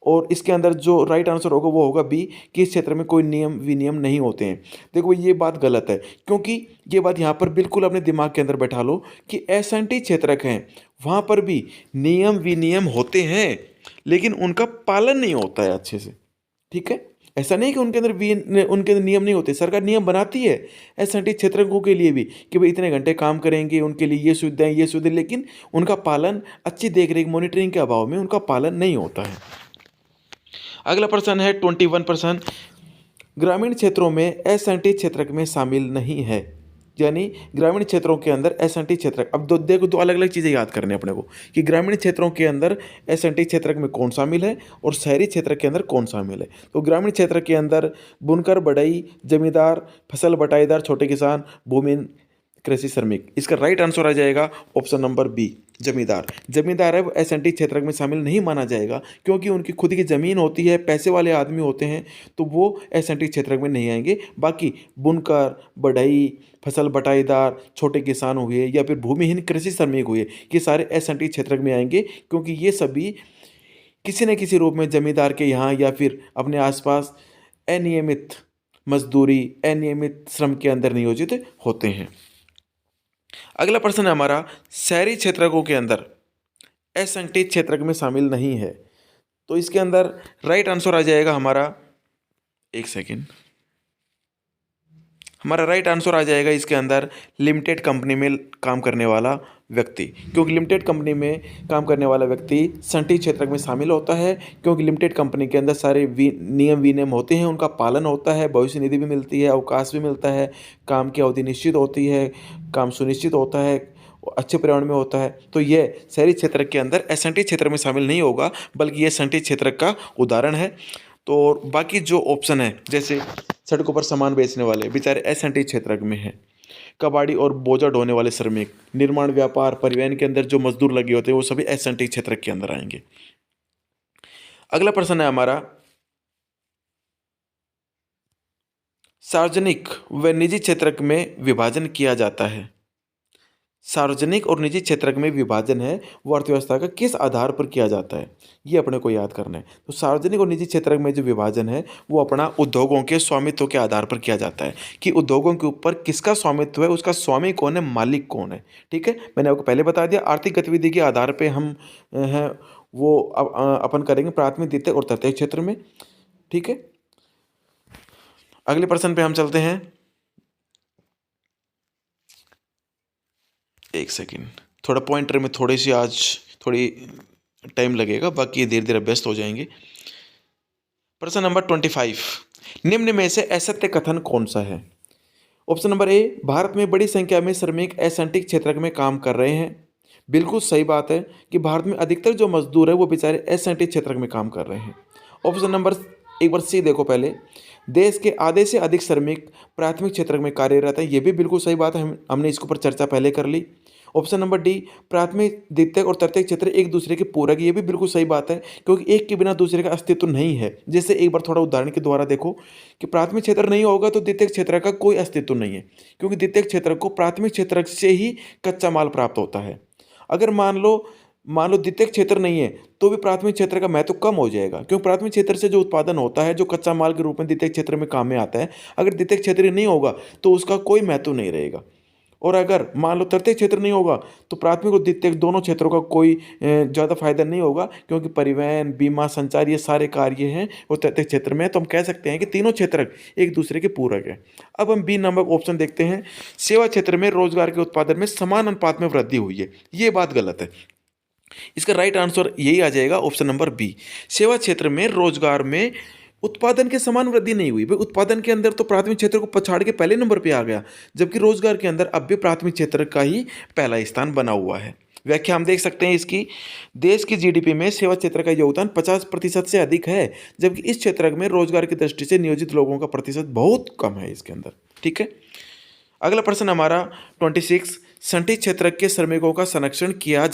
और इसके अंदर जो राइट आंसर होगा वो होगा बी, कि इस क्षेत्र में कोई नियम विनियम नहीं होते हैं। देखो, ये बात गलत है, क्योंकि ये बात यहाँ पर बिल्कुल अपने दिमाग के अंदर बैठा लो कि असंगठित क्षेत्रक हैं, वहाँ पर भी नियम विनियम होते हैं, लेकिन उनका पालन नहीं होता है अच्छे से। ठीक है। ऐसा नहीं कि उनके अंदर नियम नहीं होते, सरकार नियम बनाती है असंगठित क्षेत्रकों के लिए भी, कि भाई इतने घंटे काम करेंगे, उनके लिए ये सुविधाएं, लेकिन उनका पालन, अच्छी देख रेख मॉनिटरिंग के अभाव में उनका पालन नहीं होता है। अगला प्रश्न है 21%, ग्रामीण क्षेत्रों में असंगठित क्षेत्र में शामिल नहीं है, यानी ग्रामीण क्षेत्रों के अंदर असंगठित क्षेत्र। अब देखो, दो अलग अलग चीज़ें याद करने अपने को, कि ग्रामीण क्षेत्रों के अंदर असंगठित क्षेत्र में कौन शामिल है और शहरी क्षेत्र के अंदर कौन शामिल है। तो ग्रामीण क्षेत्र के अंदर बुनकर, बढ़ई, जमींदार, फसल बटाईदार, छोटे किसान, भूमिहीन, कृषि श्रमिक। इसका राइट आंसर आ जाएगा ऑप्शन नंबर बी, जमींदार। जमींदार है वो असंगठित क्षेत्र में शामिल नहीं माना जाएगा, क्योंकि उनकी खुद की ज़मीन होती है, पैसे वाले आदमी होते हैं, तो वो असंगठित क्षेत्र में नहीं आएंगे। बाकी बुनकर, बढ़ई, फसल बटाईदार, छोटे किसान हुए, या फिर भूमिहीन कृषि श्रमिक हुए, ये सारे असंगठित क्षेत्र में आएंगे, क्योंकि ये सभी किसी न किसी रूप में जमींदार के यहाँ या फिर अपने आसपास अनियमित मजदूरी, अनियमित श्रम के अंदर नियोजित होते हैं। अगला प्रश्न है हमारा, शहरी क्षेत्रकों के अंदर असंगठित क्षेत्र में शामिल नहीं है। तो इसके अंदर राइट आंसर आ जाएगा हमारा, एक सेकेंड, हमारा राइट आंसर आ जाएगा इसके अंदर लिमिटेड कंपनी में काम करने वाला व्यक्ति, क्योंकि लिमिटेड कंपनी में काम करने वाला व्यक्ति संगठित क्षेत्र में शामिल होता है, क्योंकि लिमिटेड कंपनी के अंदर सारे नियम विनियम होते हैं, उनका पालन होता है, भविष्य निधि भी मिलती है, अवकाश भी मिलता है, काम की अवधि निश्चित होती है, काम सुनिश्चित होता है, अच्छे पर्यावरण में होता है। तो यह शहरी क्षेत्र के अंदर असंगठित क्षेत्र में शामिल नहीं होगा, बल्कि यह संगठित क्षेत्र का उदाहरण है। तो बाकी जो ऑप्शन है, जैसे सड़कों पर सामान बेचने वाले बेचारे असंगठित क्षेत्र में हैं, कबाड़ी और बोझा ढोने वाले श्रमिक, निर्माण व्यापार परिवहन के अंदर जो मजदूर लगे होते हैं, वो सभी असंगठित क्षेत्र के अंदर आएंगे। अगला प्रश्न है हमारा, सार्वजनिक व निजी क्षेत्र में विभाजन किया जाता है। सार्वजनिक और निजी क्षेत्र में विभाजन है वो अर्थव्यवस्था का किस आधार पर किया जाता है, ये अपने को याद करना है। तो सार्वजनिक और निजी क्षेत्र में जो विभाजन है वो अपना उद्योगों के स्वामित्व के आधार पर किया जाता है कि उद्योगों के ऊपर किसका स्वामित्व है, उसका स्वामी कौन है, मालिक कौन है। ठीक है, मैंने आपको पहले बता दिया आर्थिक गतिविधि के आधार पर हम हैं वो अपन करेंगे प्राथमिक, द्वितीयक और तृतीयक क्षेत्र में। ठीक है, अगले प्रश्न पे हम चलते हैं। एक सेकेंड, थोड़ा पॉइंटर में थोड़ी सी आज थोड़ी टाइम लगेगा, बाकी धीरे धीरे अभ्यस्त हो जाएंगे। प्रश्न नंबर 25, निम्न में से असत्य कथन कौन सा है। ऑप्शन नंबर ए, भारत में बड़ी संख्या में श्रमिक असंगठित क्षेत्र में काम कर रहे हैं। बिल्कुल सही बात है कि भारत में अधिकतर जो मजदूर है वो बेचारे असंगठित क्षेत्र में काम कर रहे हैं। ऑप्शन नंबर, एक बार सी देखो पहले, देश के आधे से अधिक श्रमिक प्राथमिक क्षेत्र में कार्यरत है। ये भी बिल्कुल सही बात है, हमने इसके ऊपर चर्चा पहले कर ली। ऑप्शन नंबर डी, प्राथमिक, द्वितीयक और तृतीयक क्षेत्र एक दूसरे के पूरक, ये भी बिल्कुल सही बात है क्योंकि एक के बिना दूसरे का अस्तित्व नहीं है। जैसे एक बार थोड़ा उदाहरण के द्वारा देखो कि प्राथमिक क्षेत्र नहीं होगा तो द्वितीयक क्षेत्र का कोई अस्तित्व नहीं है, क्योंकि द्वितीयक क्षेत्र को प्राथमिक क्षेत्र से ही कच्चा माल प्राप्त होता है। अगर मान लो द्वितीयक क्षेत्र नहीं है तो भी प्राथमिक क्षेत्र का महत्व कम हो जाएगा, क्योंकि प्राथमिक क्षेत्र से जो उत्पादन होता है जो कच्चा माल के रूप में द्वितीयक क्षेत्र में काम में आता है, अगर द्वितीयक क्षेत्र नहीं होगा तो उसका कोई महत्व नहीं रहेगा। और अगर मान लो तृतीयक क्षेत्र नहीं होगा तो प्राथमिक और द्वितीयक दोनों क्षेत्रों का कोई ज़्यादा फायदा नहीं होगा, क्योंकि परिवहन, बीमा, संचार, ये सारे कार्य हैं वो तृतीयक क्षेत्र में है। तो हम कह सकते हैं कि तीनों क्षेत्र एक दूसरे के पूरक है। अब हम बी नंबर ऑप्शन देखते हैं, सेवा क्षेत्र में रोजगार के उत्पादन में समान अनुपात में वृद्धि हुई है। ये बात गलत है, इसका राइट आंसर यही आ जाएगा ऑप्शन नंबर बी। सेवा क्षेत्र में रोजगार में उत्पादन के समान वृद्धि नहीं हुई। भाई उत्पादन के अंदर तो प्राथमिक क्षेत्र को पछाड़ के पहले नंबर पे आ गया, जबकि रोजगार के अंदर अब भी प्राथमिक क्षेत्र का ही पहला स्थान बना हुआ है। व्याख्या हम देख सकते हैं इसकी, देश की जीडीपी में सेवा क्षेत्र का योगदान 50% से अधिक है, जबकि इस क्षेत्र में रोजगार की दृष्टि से नियोजित लोगों का प्रतिशत बहुत कम है इसके अंदर। ठीक है, अगला प्रश्न हमारा 26, संगठित क्षेत्र के श्रमिकों का संरक्षण किया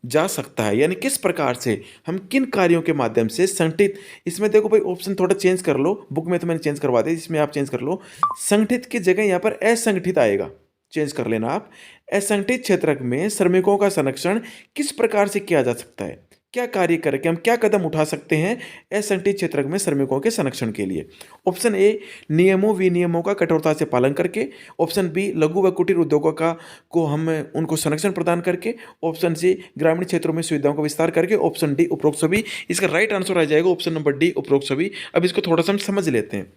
जा सकता है, यानी किस प्रकार से, हम किन कार्यों के माध्यम से संगठित। इसमें देखो भाई ऑप्शन थोड़ा चेंज कर लो, बुक में तो मैंने चेंज करवा दिया, इसमें आप चेंज कर लो। संगठित की जगह यहाँ पर असंगठित आएगा, चेंज कर लेना आप। असंगठित क्षेत्र में श्रमिकों का संरक्षण किस प्रकार से किया जा सकता है, क्या कार्य करके हम क्या कदम उठा सकते हैं असंगठित क्षेत्र में श्रमिकों के संरक्षण के लिए। ऑप्शन ए, नियमों विनियमों का कठोरता से पालन करके। ऑप्शन बी, लघु व कुटीर उद्योगों को हम उनको संरक्षण प्रदान करके। ऑप्शन सी, ग्रामीण क्षेत्रों में सुविधाओं का विस्तार करके। ऑप्शन डी, उपरोक्त सभी। इसका राइट आंसर आ जाएगा ऑप्शन नंबर डी, उपरोक्त सभी। अब इसको थोड़ा सा हम समझ लेते हैं।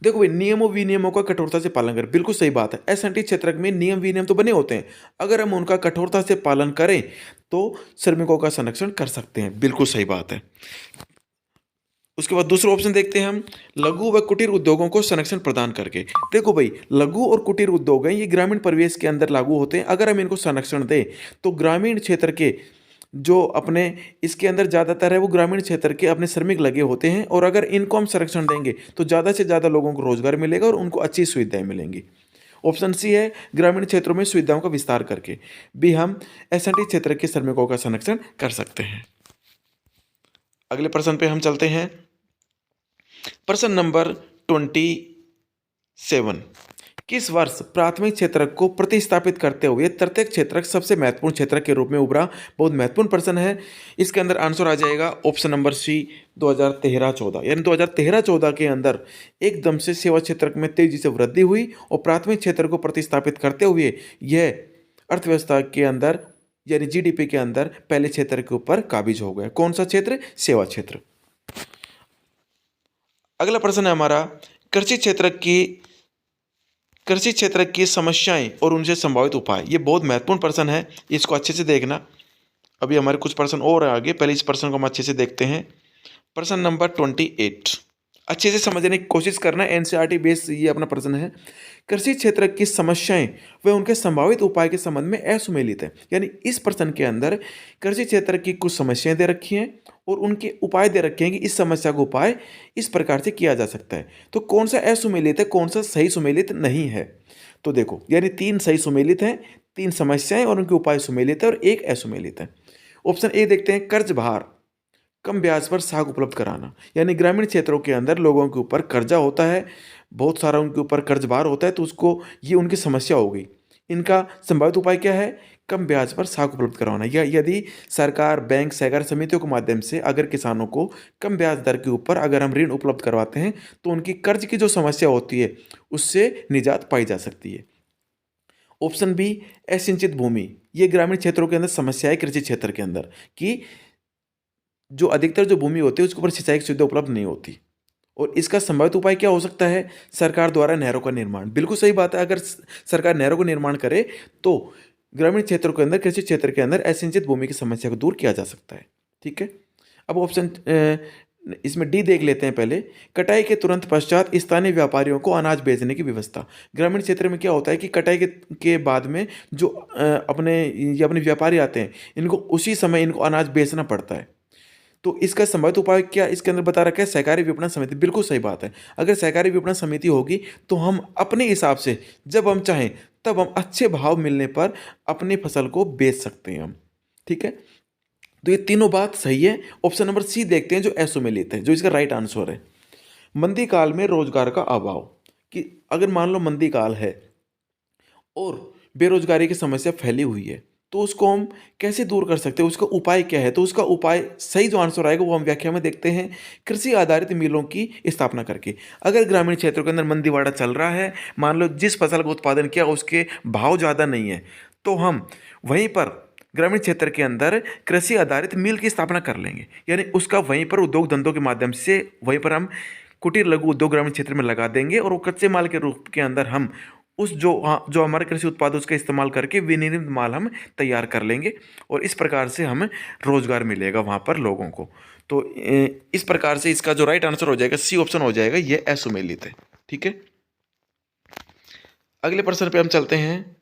देखो भाई, नियमों विनियमों का कठोरता से पालन करें, बिल्कुल सही बात है। असंगठित क्षेत्र में नियम विनियम तो बने होते हैं, अगर हम उनका कठोरता से पालन करें तो श्रमिकों का संरक्षण कर सकते हैं, बिल्कुल सही बात है। उसके बाद दूसरा ऑप्शन देखते हैं हम, लघु व कुटीर उद्योगों को संरक्षण प्रदान करके। देखो भाई, लघु और कुटीर उद्योग हैं, ये ग्रामीण परिवेश के अंदर लागू होते हैं। अगर हम इनको संरक्षण दें तो ग्रामीण क्षेत्र के जो अपने इसके अंदर ज़्यादातर है वो ग्रामीण क्षेत्र के अपने श्रमिक लगे होते हैं, और अगर इनको हम संरक्षण देंगे तो ज़्यादा से ज़्यादा लोगों को रोजगार मिलेगा और उनको अच्छी सुविधाएं मिलेंगी। ऑप्शन सी है, ग्रामीण क्षेत्रों में सुविधाओं का विस्तार करके भी हम असंगठित क्षेत्र के श्रमिकों का संरक्षण कर सकते हैं। अगले प्रश्न पे हम चलते हैं। प्रश्न नंबर 27, किस वर्ष प्राथमिक क्षेत्र को प्रतिस्थापित करते हुए तृतीयक क्षेत्र सबसे महत्वपूर्ण क्षेत्र के रूप में उभरा। बहुत महत्वपूर्ण प्रश्न है, इसके अंदर आंसर आ जाएगा ऑप्शन नंबर सी, 2013-14। यानी 2013-14 के अंदर एकदम से सेवा क्षेत्र में तेजी से वृद्धि हुई और प्राथमिक क्षेत्र को प्रतिस्थापित करते हुए यह अर्थव्यवस्था के अंदर यानी जीडीपी के अंदर पहले क्षेत्र के ऊपर काबिज हो गया। कौन सा क्षेत्र? सेवा क्षेत्र। अगला प्रश्न है हमारा, कृषि क्षेत्र की समस्याएं और उनसे संभावित उपाय। ये बहुत महत्वपूर्ण प्रश्न है, इसको अच्छे से देखना। अभी हमारे कुछ प्रश्न और आगे, पहले इस प्रश्न को हम अच्छे से देखते हैं। प्रश्न नंबर 28, अच्छे से समझने की कोशिश करना, एनसीईआरटी बेस ये अपना प्रश्न है। कृषि क्षेत्र की समस्याएं व उनके संभावित उपाय के संबंध में असुमेलित है। यानी इस प्रश्न के अंदर कृषि क्षेत्र की कुछ समस्याएं दे रखी हैं और उनके उपाय दे रखे हैं कि इस समस्या का उपाय इस प्रकार से किया जा सकता है। तो कौन सा असुमेलित है, कौन सा सही सुमेलित नहीं है? तो देखो, यानी 3 सही सुमेलित हैं, 3 समस्याएं और उनके उपाय सुमेलित है और 1 असुमेलित है। ऑप्शन ए देखते हैं, कर्ज भार, कम ब्याज पर साख उपलब्ध कराना। यानी ग्रामीण क्षेत्रों के अंदर लोगों के ऊपर कर्जा होता है, बहुत सारा उनके ऊपर कर्ज भार होता है, तो उसको ये उनकी समस्या हो गई। इनका संभावित उपाय क्या है? कम ब्याज पर साख उपलब्ध करवाना, या यदि सरकार, बैंक, सहकारी समितियों के माध्यम से अगर किसानों को कम ब्याज दर के ऊपर अगर हम ऋण उपलब्ध करवाते हैं तो उनकी कर्ज की जो समस्या होती है उससे निजात पाई जा सकती है। ऑप्शन बी, असिंचित भूमि। ये ग्रामीण क्षेत्रों के अंदर समस्या है कृषि क्षेत्र के अंदर कि जो अधिकतर जो भूमि होती है उसके ऊपर सिंचाई की सुविधा उपलब्ध नहीं होती। और इसका संभावित उपाय क्या हो सकता है? सरकार द्वारा नहरों का निर्माण। बिल्कुल सही बात है, अगर सरकार नहरों का निर्माण करे तो ग्रामीण क्षेत्रों के अंदर, कृषि क्षेत्र के अंदर असिंचित भूमि की समस्या को दूर किया जा सकता है। ठीक है, अब ऑप्शन इसमें डी देख लेते हैं पहले। कटाई के तुरंत पश्चात स्थानीय व्यापारियों को अनाज बेचने की व्यवस्था। ग्रामीण क्षेत्र में क्या होता है कि कटाई के बाद में जो अपने व्यापारी आते हैं, इनको उसी समय इनको अनाज बेचना पड़ता है। तो इसका संभावित उपाय क्या इसके अंदर बता रखा है? सहकारी विपणन समिति। बिल्कुल सही बात है, अगर सहकारी विपणन समिति होगी तो हम अपने हिसाब से जब हम चाहें तब हम अच्छे भाव मिलने पर अपनी फसल को बेच सकते हैं हम। ठीक है, तो ये तीनों बात सही है। ऑप्शन नंबर सी देखते हैं जो एसो में लेते हैं, जो इसका राइट आंसर है। मंदी काल में रोजगार का अभाव, कि अगर मान लो मंदी काल है और बेरोजगारी की समस्या फैली हुई है तो उसको हम कैसे दूर कर सकते हैं, उसका उपाय क्या है? तो उसका उपाय सही जो आंसर आएगा वो हम व्याख्या में देखते हैं, कृषि आधारित मिलों की स्थापना करके। अगर ग्रामीण क्षेत्रों के अंदर मंदीवाड़ा चल रहा है, मान लो जिस फसल का उत्पादन किया उसके भाव ज़्यादा नहीं है, तो हम वहीं पर ग्रामीण क्षेत्र के अंदर कृषि आधारित मिल की स्थापना कर लेंगे, यानी उसका वहीं पर उद्योग धंधों के माध्यम से वहीं पर हम कुटीर लघु उद्योग ग्रामीण क्षेत्र में लगा देंगे और वो कच्चे माल के रूप के अंदर हम उस जो हमारे कृषि उत्पाद उसका इस्तेमाल करके विनिर्मित माल हम तैयार कर लेंगे और इस प्रकार से हमें रोजगार मिलेगा वहाँ पर लोगों को। तो इस प्रकार से इसका जो राइट आंसर हो जाएगा सी ऑप्शन हो जाएगा, ये असुमेलित है। ठीक है, अगले प्रश्न पे हम चलते हैं।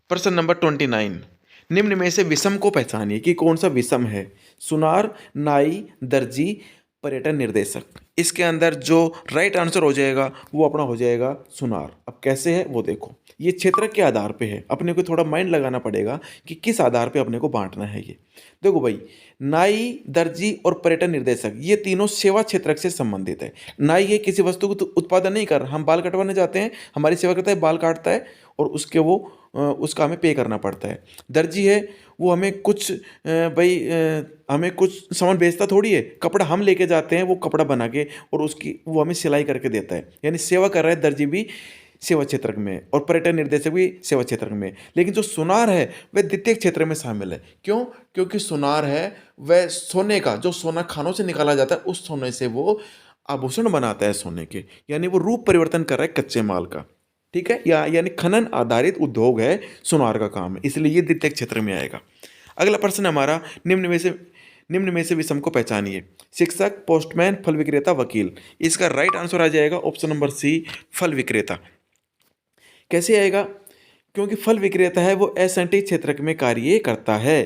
प्रश्न नंबर 29, निम्न में से विषम को पहचानिए कि कौन सा विषम है? सुनार, नाई, दर्जी, पर्यटन निर्देशक। इसके अंदर जो राइट आंसर हो जाएगा वो अपना हो जाएगा सुनार। अब कैसे है वो देखो, ये क्षेत्र के आधार पे है, अपने को थोड़ा माइंड लगाना पड़ेगा कि किस आधार पे अपने को बांटना है। ये देखो भाई, नाई, दर्जी और पर्यटन निर्देशक ये तीनों सेवा क्षेत्र से संबंधित है। नाई है किसी वस्तु को तो उत्पादन नहीं कर रहा, हम बाल कटवाने जाते हैं, हमारी सेवा करता है, बाल काटता है और उसका हमें पे करना पड़ता है। दर्जी है वो हमें कुछ हमें कुछ सामान बेचता थोड़ी है, कपड़ा हम लेके जाते हैं वो कपड़ा बना के और वो हमें सिलाई करके देता है, यानी सेवा कर रहा है। दर्जी भी सेवा क्षेत्र में और पर्यटन निर्देशक भी सेवा क्षेत्र में। लेकिन जो सुनार है वह द्वितीय क्षेत्र में शामिल है। क्यों? क्योंकि सुनार है वह सोने का, जो सोना खानों से निकाला जाता है उस सोने से वो आभूषण बनाता है सोने के, यानी वो रूप परिवर्तन कर रहा है कच्चे माल का। ठीक है, यानी खनन आधारित उद्योग है, सुनार का काम है, इसलिए ये द्वितीय क्षेत्र में आएगा। अगला प्रश्न हमारा, निम्न में से विषम को पहचानिए। शिक्षक, पोस्टमैन, फल विक्रेता, वकील। इसका राइट आंसर आ जाएगा ऑप्शन नंबर सी, फल विक्रेता। कैसे आएगा? क्योंकि फल विक्रेता है वो असंगठित क्षेत्र में कार्य करता है,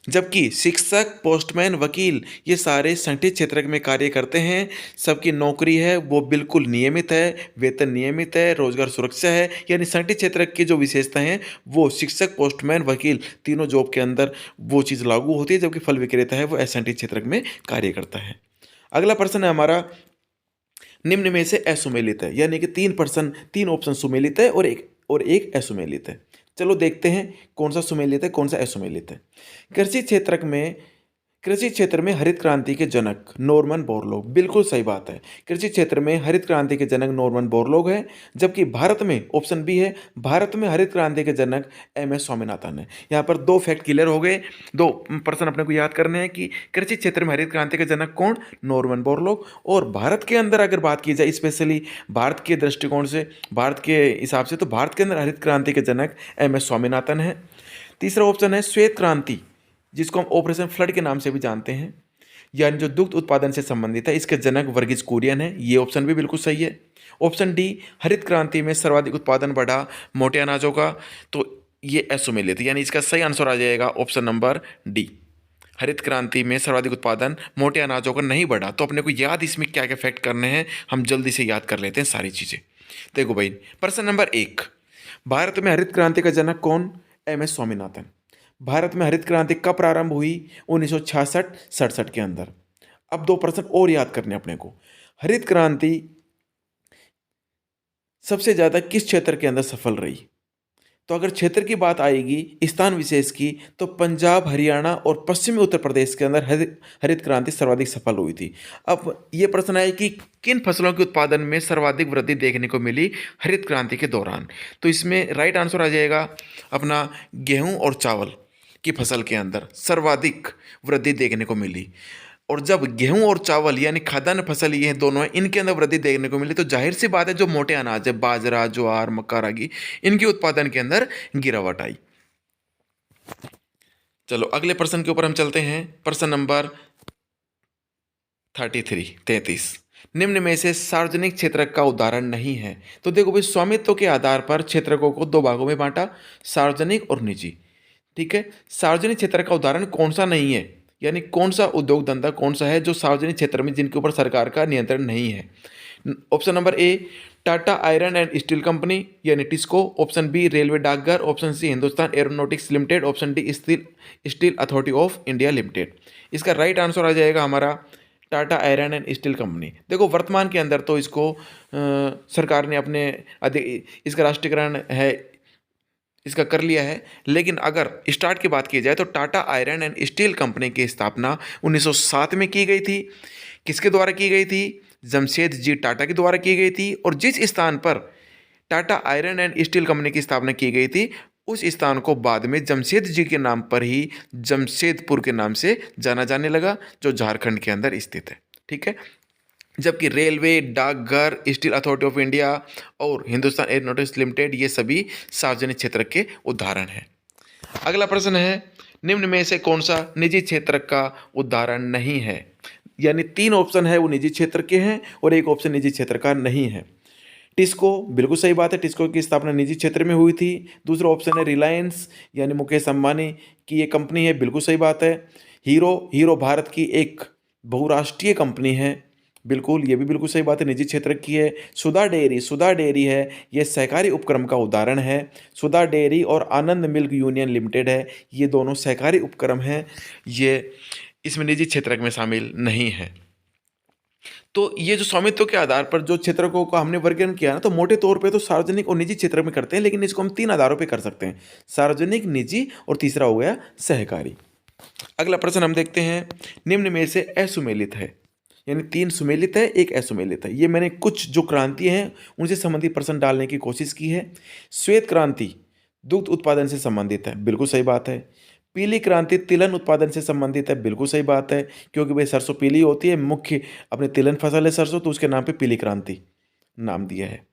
जबकि शिक्षक, पोस्टमैन, वकील ये सारे संगठित क्षेत्र में कार्य करते हैं। सबकी नौकरी है वो बिल्कुल नियमित है, वेतन नियमित है, रोजगार सुरक्षा है, यानी संगठित क्षेत्र की जो विशेषताएं हैं वो शिक्षक, पोस्टमैन, वकील तीनों जॉब के अंदर वो चीज़ लागू होती है, जबकि फल विक्रेता है वो असंगठित क्षेत्र में कार्य करता है। अगला प्रश्न है हमारा, निम्न में से असुमेलित है, यानी कि तीन ऑप्शन सुमेलित है और एक असुमेलित है। चलो देखते हैं कौन सा सुमेलित है कौन सा असुमेलित है। कृषि क्षेत्र में हरित क्रांति के जनक नॉर्मन बोरलॉग। बिल्कुल सही बात है, कृषि क्षेत्र में हरित क्रांति के जनक नॉर्मन बोरलॉग है, जबकि भारत में ऑप्शन बी है, भारत में हरित क्रांति के जनक एम.एस. स्वामीनाथन है। यहाँ पर दो फैक्ट क्लियर हो गए, दो प्रश्न अपने को याद करने हैं कि कृषि क्षेत्र में हरित क्रांति के जनक कौन? Norman Borlaug. और भारत के अंदर अगर बात की जाए स्पेशली भारत के दृष्टिकोण से, भारत के हिसाब से, तो भारत के अंदर हरित क्रांति के जनक एम.एस. स्वामीनाथन है। तीसरा ऑप्शन है श्वेत क्रांति, जिसको हम ऑपरेशन फ्लड के नाम से भी जानते हैं, यानी जो दुग्ध उत्पादन से संबंधित है, इसके जनक वर्गीज कुरियन है। ये ऑप्शन भी बिल्कुल सही है। ऑप्शन डी, हरित क्रांति में सर्वाधिक उत्पादन बढ़ा मोटे अनाजों का, तो ये असुमेलित, यानी इसका सही आंसर आ जाएगा ऑप्शन नंबर डी। हरित क्रांति में सर्वाधिक उत्पादन मोटे अनाजों का नहीं बढ़ा। तो अपने को याद इसमें क्या क्या फैक्ट करने हैं, हम जल्दी से याद कर लेते हैं सारी चीज़ें। देखो भाई, प्रश्न नंबर 1, भारत में हरित क्रांति का जनक कौन? एम.एस. स्वामीनाथन। भारत में हरित क्रांति कब प्रारंभ हुई? 1966-67 के अंदर। अब दो प्रश्न और याद करने अपने को। हरित क्रांति सबसे ज़्यादा किस क्षेत्र के अंदर सफल रही? तो अगर क्षेत्र की बात आएगी स्थान विशेष की, तो पंजाब, हरियाणा और पश्चिमी उत्तर प्रदेश के अंदर हरित हरित क्रांति सर्वाधिक सफल हुई थी। अब ये प्रश्न है कि किन फसलों के उत्पादन में सर्वाधिक वृद्धि देखने को मिली हरित क्रांति के दौरान? तो इसमें राइट आंसर आ जाएगा अपना गेहूं और चावल की फसल के अंदर सर्वाधिक वृद्धि देखने को मिली। और जब गेहूं और चावल यानी खाद्यान्न फसल ये दोनों हैं, इनके अंदर वृद्धि देखने को मिली, तो जाहिर सी बात है जो मोटे अनाज है बाजरा, ज्वार, मक्का, रागी, इनके उत्पादन के अंदर गिरावट आई। चलो अगले प्रश्न के ऊपर हम चलते हैं। प्रश्न नंबर 33। निम्न में से सार्वजनिक क्षेत्र का उदाहरण नहीं है। तो देखो भाई, स्वामित्व के आधार पर क्षेत्रकों को दो भागों में बांटा, सार्वजनिक और निजी। ठीक है, सार्वजनिक क्षेत्र का उदाहरण कौन सा नहीं है, यानी कौन सा उद्योग धंधा कौन सा है जो सार्वजनिक क्षेत्र में जिनके ऊपर सरकार का नियंत्रण नहीं है? Option number A Tata iron and steel company यानी टिस्को, ऑप्शन बी रेलवे डाकघर, option C Hindustan aeronautics limited, option D steel steel authority of India limited. इसका राइट आंसर आ जाएगा हमारा Tata iron and steel company. देखो वर्तमान के अंदर तो इसको सरकार ने अपने इसका राष्ट्रीयकरण है, इसका कर लिया है, लेकिन अगर स्टार्ट की बात की जाए तो Tata iron and steel company की स्थापना 1907 में की गई थी। किसके द्वारा की गई थी? जमशेद जी टाटा के द्वारा की गई थी। और जिस स्थान पर Tata iron and steel company की स्थापना की गई थी, उस स्थान को बाद में जमशेद जी के नाम पर ही जमशेदपुर के नाम से जाना जाने लगा, जो झारखंड के अंदर स्थित है। ठीक है, जबकि रेलवे, डाकघर, स्टील अथॉरिटी ऑफ इंडिया और हिंदुस्तान एरोनॉटिक्स लिमिटेड ये सभी सार्वजनिक क्षेत्र के उदाहरण हैं। अगला प्रश्न है, निम्न में से कौन सा निजी क्षेत्र का उदाहरण नहीं है? यानी 3 ऑप्शन है वो निजी क्षेत्र के हैं और एक ऑप्शन निजी क्षेत्र का नहीं है। टिस्को, बिल्कुल सही बात है, टिस्को की स्थापना निजी क्षेत्र में हुई थी। दूसरा ऑप्शन है रिलायंस यानी मुकेश अंबानी की ये कंपनी है, बिल्कुल सही बात है। हीरो भारत की एक बहुराष्ट्रीय कंपनी है, बिल्कुल, ये भी बिल्कुल सही बात है, निजी क्षेत्र की है। सुधा डेयरी है, ये सहकारी उपक्रम का उदाहरण है। सुधा डेयरी और आनंद मिल्क यूनियन लिमिटेड है, ये दोनों सहकारी उपक्रम हैं, ये इसमें निजी क्षेत्र में शामिल नहीं है। तो ये जो स्वामित्व के आधार पर जो क्षेत्रकों का हमने वर्गीकरण किया ना, तो मोटे तौर पे तो सार्वजनिक और निजी क्षेत्र में करते हैं, लेकिन इसको हम 3 आधारों पे कर सकते हैं, सार्वजनिक, निजी और तीसरा हो गया सहकारी। अगला प्रश्न हम देखते हैं, निम्न में से असुमेलित है, यानी 3 सुमेलित है, 1 असुमेलित है। ये मैंने कुछ जो क्रांति हैं उनसे संबंधित प्रश्न डालने की कोशिश की है। श्वेत क्रांति दुग्ध उत्पादन से संबंधित है, बिल्कुल सही बात है। पीली क्रांति तिलहन उत्पादन से संबंधित है, बिल्कुल सही बात है, क्योंकि भाई सरसों पीली होती है, मुख्य अपने तिलहन फसल है सरसों, तो उसके नाम पे पीली क्रांति नाम दिया है।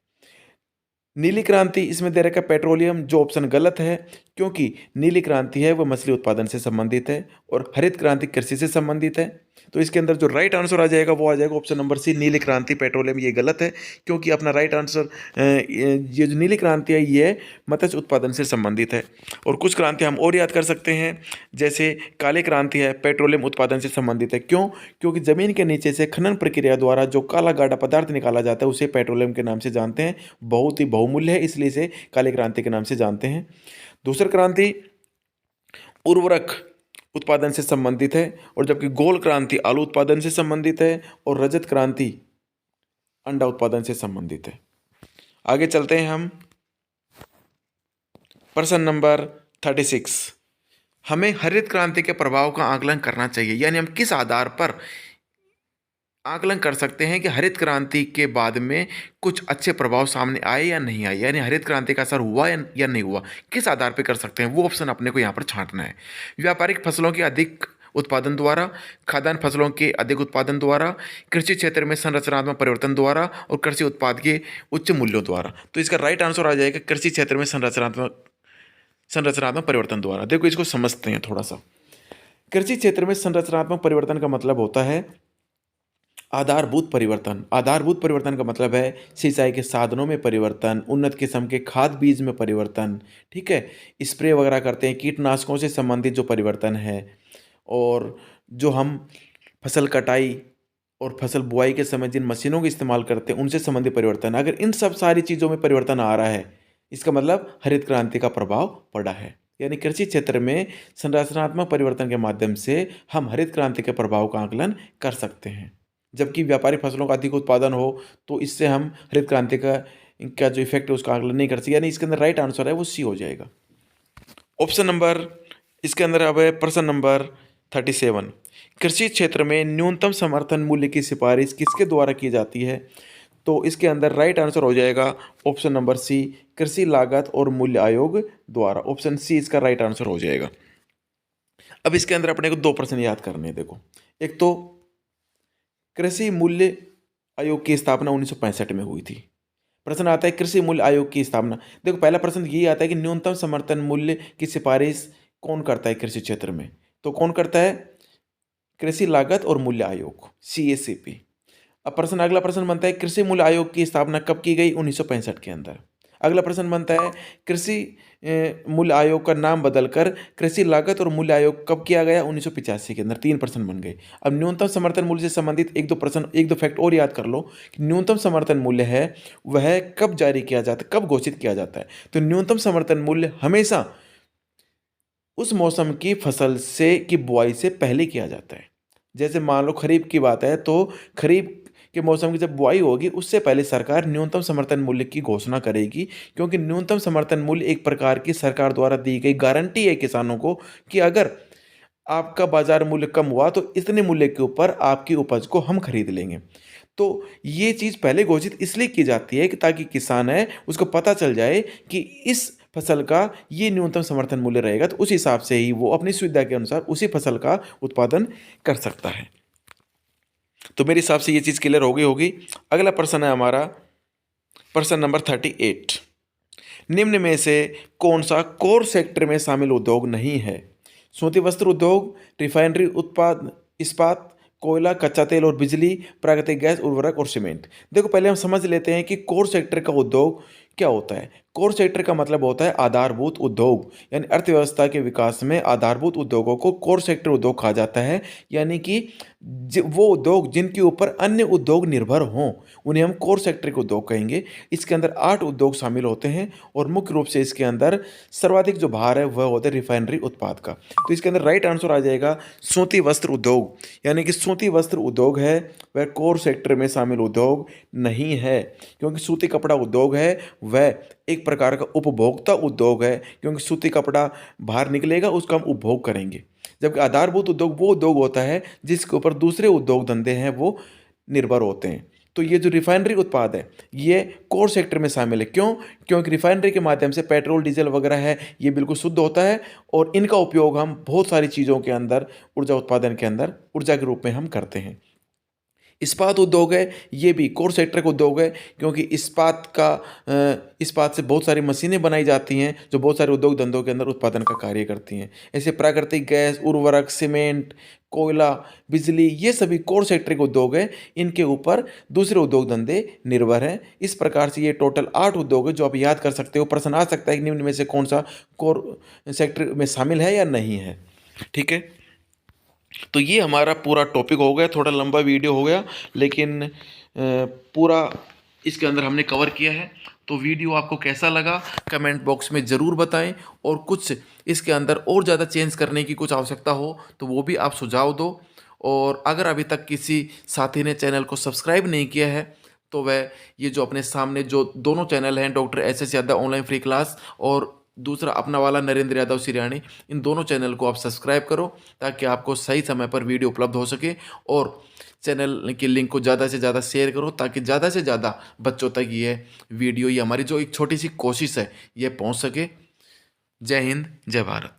नीली क्रांति इसमें दे रखा है पेट्रोलियम, जो ऑप्शन गलत है, क्योंकि नीली क्रांति है वो मछली उत्पादन से संबंधित है और हरित क्रांति कृषि से संबंधित है। तो इसके अंदर जो राइट आंसर आ जाएगा वो आ जाएगा ऑप्शन नंबर सी, नीली क्रांति पेट्रोलियम। ये गलत है, क्योंकि अपना राइट आंसर ये जो नीली क्रांति है ये मत्स्य उत्पादन से संबंधित है। और कुछ क्रांति हम और याद कर सकते हैं, जैसे काली क्रांति है पेट्रोलियम उत्पादन से संबंधित है। क्यों? क्योंकि जमीन के नीचे से खनन प्रक्रिया द्वारा जो काला गाढ़ा पदार्थ निकाला जाता है उसे पेट्रोलियम के नाम से जानते हैं, बहुत ही बहुमूल्य है, इसलिए इसे काली क्रांति के नाम से जानते हैं। दूसरी क्रांति उर्वरक उत्पादन से संबंधित है, और जबकि गोल क्रांति आलू उत्पादन से संबंधित है, और रजत क्रांति अंडा उत्पादन से संबंधित है। आगे चलते हैं हम प्रश्न नंबर 36। हमें हरित क्रांति के प्रभाव का आकलन करना चाहिए, यानी हम किस आधार पर आकलन कर सकते हैं कि हरित क्रांति के बाद में कुछ अच्छे प्रभाव सामने आए या नहीं आए, यानी हरित क्रांति का असर हुआ या नहीं हुआ, किस आधार पर कर सकते हैं, वो ऑप्शन अपने को यहाँ पर छांटना है। व्यापारिक फसलों के अधिक उत्पादन द्वारा, खाद्यान्न फसलों के अधिक उत्पादन द्वारा, कृषि क्षेत्र में संरचनात्मक परिवर्तन द्वारा और कृषि उत्पाद के उच्च मूल्यों द्वारा। तो इसका राइट आंसर आ जाएगा कृषि क्षेत्र में संरचनात्मक परिवर्तन द्वारा। देखो इसको समझते हैं थोड़ा सा। कृषि क्षेत्र में संरचनात्मक परिवर्तन का मतलब होता है आधारभूत परिवर्तन। आधारभूत परिवर्तन का मतलब है सिंचाई के साधनों में परिवर्तन, उन्नत किस्म के खाद बीज में परिवर्तन, ठीक है, स्प्रे वगैरह करते हैं, कीटनाशकों से संबंधित जो परिवर्तन है, और जो हम फसल कटाई और फसल बुआई के समय जिन मशीनों का इस्तेमाल करते हैं उनसे संबंधित परिवर्तन। अगर इन सब सारी चीज़ों में परिवर्तन आ रहा है, इसका मतलब हरित क्रांति का प्रभाव पड़ा है। यानी कृषि क्षेत्र में संरचनात्मक परिवर्तन के माध्यम से हम हरित क्रांति के प्रभाव का आकलन कर सकते हैं। जबकि व्यापारिक फसलों का अधिक उत्पादन हो तो इससे हम हरित क्रांति का इनका जो इफेक्ट है उसका आकलन नहीं कर सके, यानी इसके अंदर राइट आंसर है वो सी हो जाएगा। ऑप्शन नंबर इसके अंदर अब है प्रश्न नंबर 37। कृषि क्षेत्र में न्यूनतम समर्थन मूल्य की सिफारिश किसके द्वारा की जाती है? तो इसके अंदर राइट आंसर हो जाएगा ऑप्शन नंबर सी, कृषि लागत और मूल्य आयोग द्वारा। ऑप्शन सी इसका राइट आंसर हो जाएगा। अब इसके अंदर अपने को दो प्रश्न याद करने हैं। देखो, एक तो कृषि मूल्य आयोग की स्थापना 1965 में हुई थी। प्रश्न आता है कृषि मूल्य आयोग की स्थापना। देखो, पहला प्रश्न यही आता है कि न्यूनतम समर्थन मूल्य की सिफारिश कौन करता है कृषि क्षेत्र में? तो कौन करता है? कृषि लागत और मूल्य आयोग, CACP। अब प्रश्न, अगला प्रश्न बनता है कृषि मूल्य आयोग की स्थापना कब की गई? 1965 के अंदर। अगला प्रश्न बनता है कृषि मूल्य आयोग का नाम बदलकर कृषि लागत और मूल्य आयोग कब किया गया? 1985 के अंदर। तीन प्रश्न बन गए। अब न्यूनतम समर्थन मूल्य से संबंधित एक दो प्रश्न, एक दो फैक्ट और याद कर लो कि न्यूनतम समर्थन मूल्य है वह कब जारी किया जाता है, कब घोषित किया जाता है? तो न्यूनतम समर्थन मूल्य हमेशा उस मौसम की फसल से की बुआई से पहले किया जाता है। जैसे मान लो खरीफ की बात है, तो खरीफ के मौसम की जब बुआई होगी उससे पहले सरकार न्यूनतम समर्थन मूल्य की घोषणा करेगी, क्योंकि न्यूनतम समर्थन मूल्य एक प्रकार की सरकार द्वारा दी गई गारंटी है किसानों को कि अगर आपका बाजार मूल्य कम हुआ तो इतने मूल्य के ऊपर आपकी उपज को हम खरीद लेंगे। तो ये चीज़ पहले घोषित इसलिए की जाती है कि ताकि किसान है उसको पता चल जाए कि इस फसल का ये न्यूनतम समर्थन मूल्य रहेगा, तो उस हिसाब से ही वो अपनी सुविधा के अनुसार उसी फसल का उत्पादन कर सकता है। तो मेरे हिसाब से ये चीज़ क्लियर हो गई होगी। अगला प्रश्न है हमारा प्रश्न नंबर 38। निम्न में से कौन सा कोर सेक्टर में शामिल उद्योग नहीं है? सूती वस्त्र उद्योग, रिफाइनरी उत्पाद, इस्पात, कोयला, कच्चा तेल और बिजली, प्राकृतिक गैस, उर्वरक और सीमेंट। देखो, पहले हम समझ लेते हैं कि कोर सेक्टर का उद्योग क्या होता है। कोर सेक्टर का मतलब होता है आधारभूत उद्योग, यानी अर्थव्यवस्था के विकास में आधारभूत उद्योगों को कोर सेक्टर उद्योग कहा जाता है। यानी कि वो उद्योग जिनके ऊपर अन्य उद्योग निर्भर हों उन्हें हम कोर सेक्टर के उद्योग कहेंगे। इसके अंदर 8 उद्योग शामिल होते हैं और मुख्य रूप से इसके अंदर सर्वाधिक जो भार है वह होता है रिफाइनरी उत्पाद का। तो इसके अंदर राइट आंसर आ जाएगा सूती वस्त्र उद्योग, यानी कि सूती वस्त्र उद्योग है वह कोर सेक्टर में शामिल उद्योग नहीं है, क्योंकि सूती कपड़ा उद्योग है वह एक प्रकार का उपभोक्ता उद्योग है, क्योंकि सूती कपड़ा बाहर निकलेगा उसका हम उपभोग करेंगे। जबकि आधारभूत उद्योग वो उद्योग होता है जिसके ऊपर दूसरे उद्योग धंधे हैं वो निर्भर होते हैं। तो ये जो रिफाइनरी उत्पाद है ये कोर सेक्टर में शामिल है। क्यों? क्योंकि रिफाइनरी के माध्यम से पेट्रोल डीजल वगैरह है ये बिल्कुल शुद्ध होता है और इनका उपयोग हम बहुत सारी चीज़ों के अंदर ऊर्जा उत्पादन के अंदर ऊर्जा के रूप में हम करते हैं। इस्पात उद्योग है ये भी कोर सेक्टर का उद्योग है, क्योंकि इस्पात से बहुत सारी मशीनें बनाई जाती हैं जो बहुत सारे उद्योग धंधों के अंदर उत्पादन का कार्य करती हैं। ऐसे प्राकृतिक गैस, उर्वरक, सीमेंट, कोयला, बिजली ये सभी कोर सेक्टर के उद्योग हैं, इनके ऊपर दूसरे उद्योग धंधे निर्भर हैं। इस प्रकार से ये टोटल 8 उद्योग है जो आप याद कर सकते हो। प्रश्न आ सकता है कि निम्न में से कौन सा कोर सेक्टर में शामिल है या नहीं है। ठीक है, तो ये हमारा पूरा टॉपिक हो गया। थोड़ा लंबा वीडियो हो गया लेकिन पूरा इसके अंदर हमने कवर किया है। तो वीडियो आपको कैसा लगा कमेंट बॉक्स में ज़रूर बताएं, और कुछ इसके अंदर और ज़्यादा चेंज करने की कुछ आवश्यकता हो तो वो भी आप सुझाव दो। और अगर अभी तक किसी साथी ने चैनल को सब्सक्राइब नहीं किया है तो वह ये जो अपने सामने जो दोनों चैनल हैं doctor SS Yadav online free class और दूसरा अपना वाला नरेंद्र यादव सिरयानी, इन दोनों चैनल को आप सब्सक्राइब करो ताकि आपको सही समय पर वीडियो उपलब्ध हो सके। और चैनल के लिंक को ज़्यादा से ज़्यादा शेयर करो ताकि ज़्यादा से ज़्यादा बच्चों तक ये वीडियो, ये हमारी जो एक छोटी सी कोशिश है ये पहुंच सके। जय हिंद, जय भारत।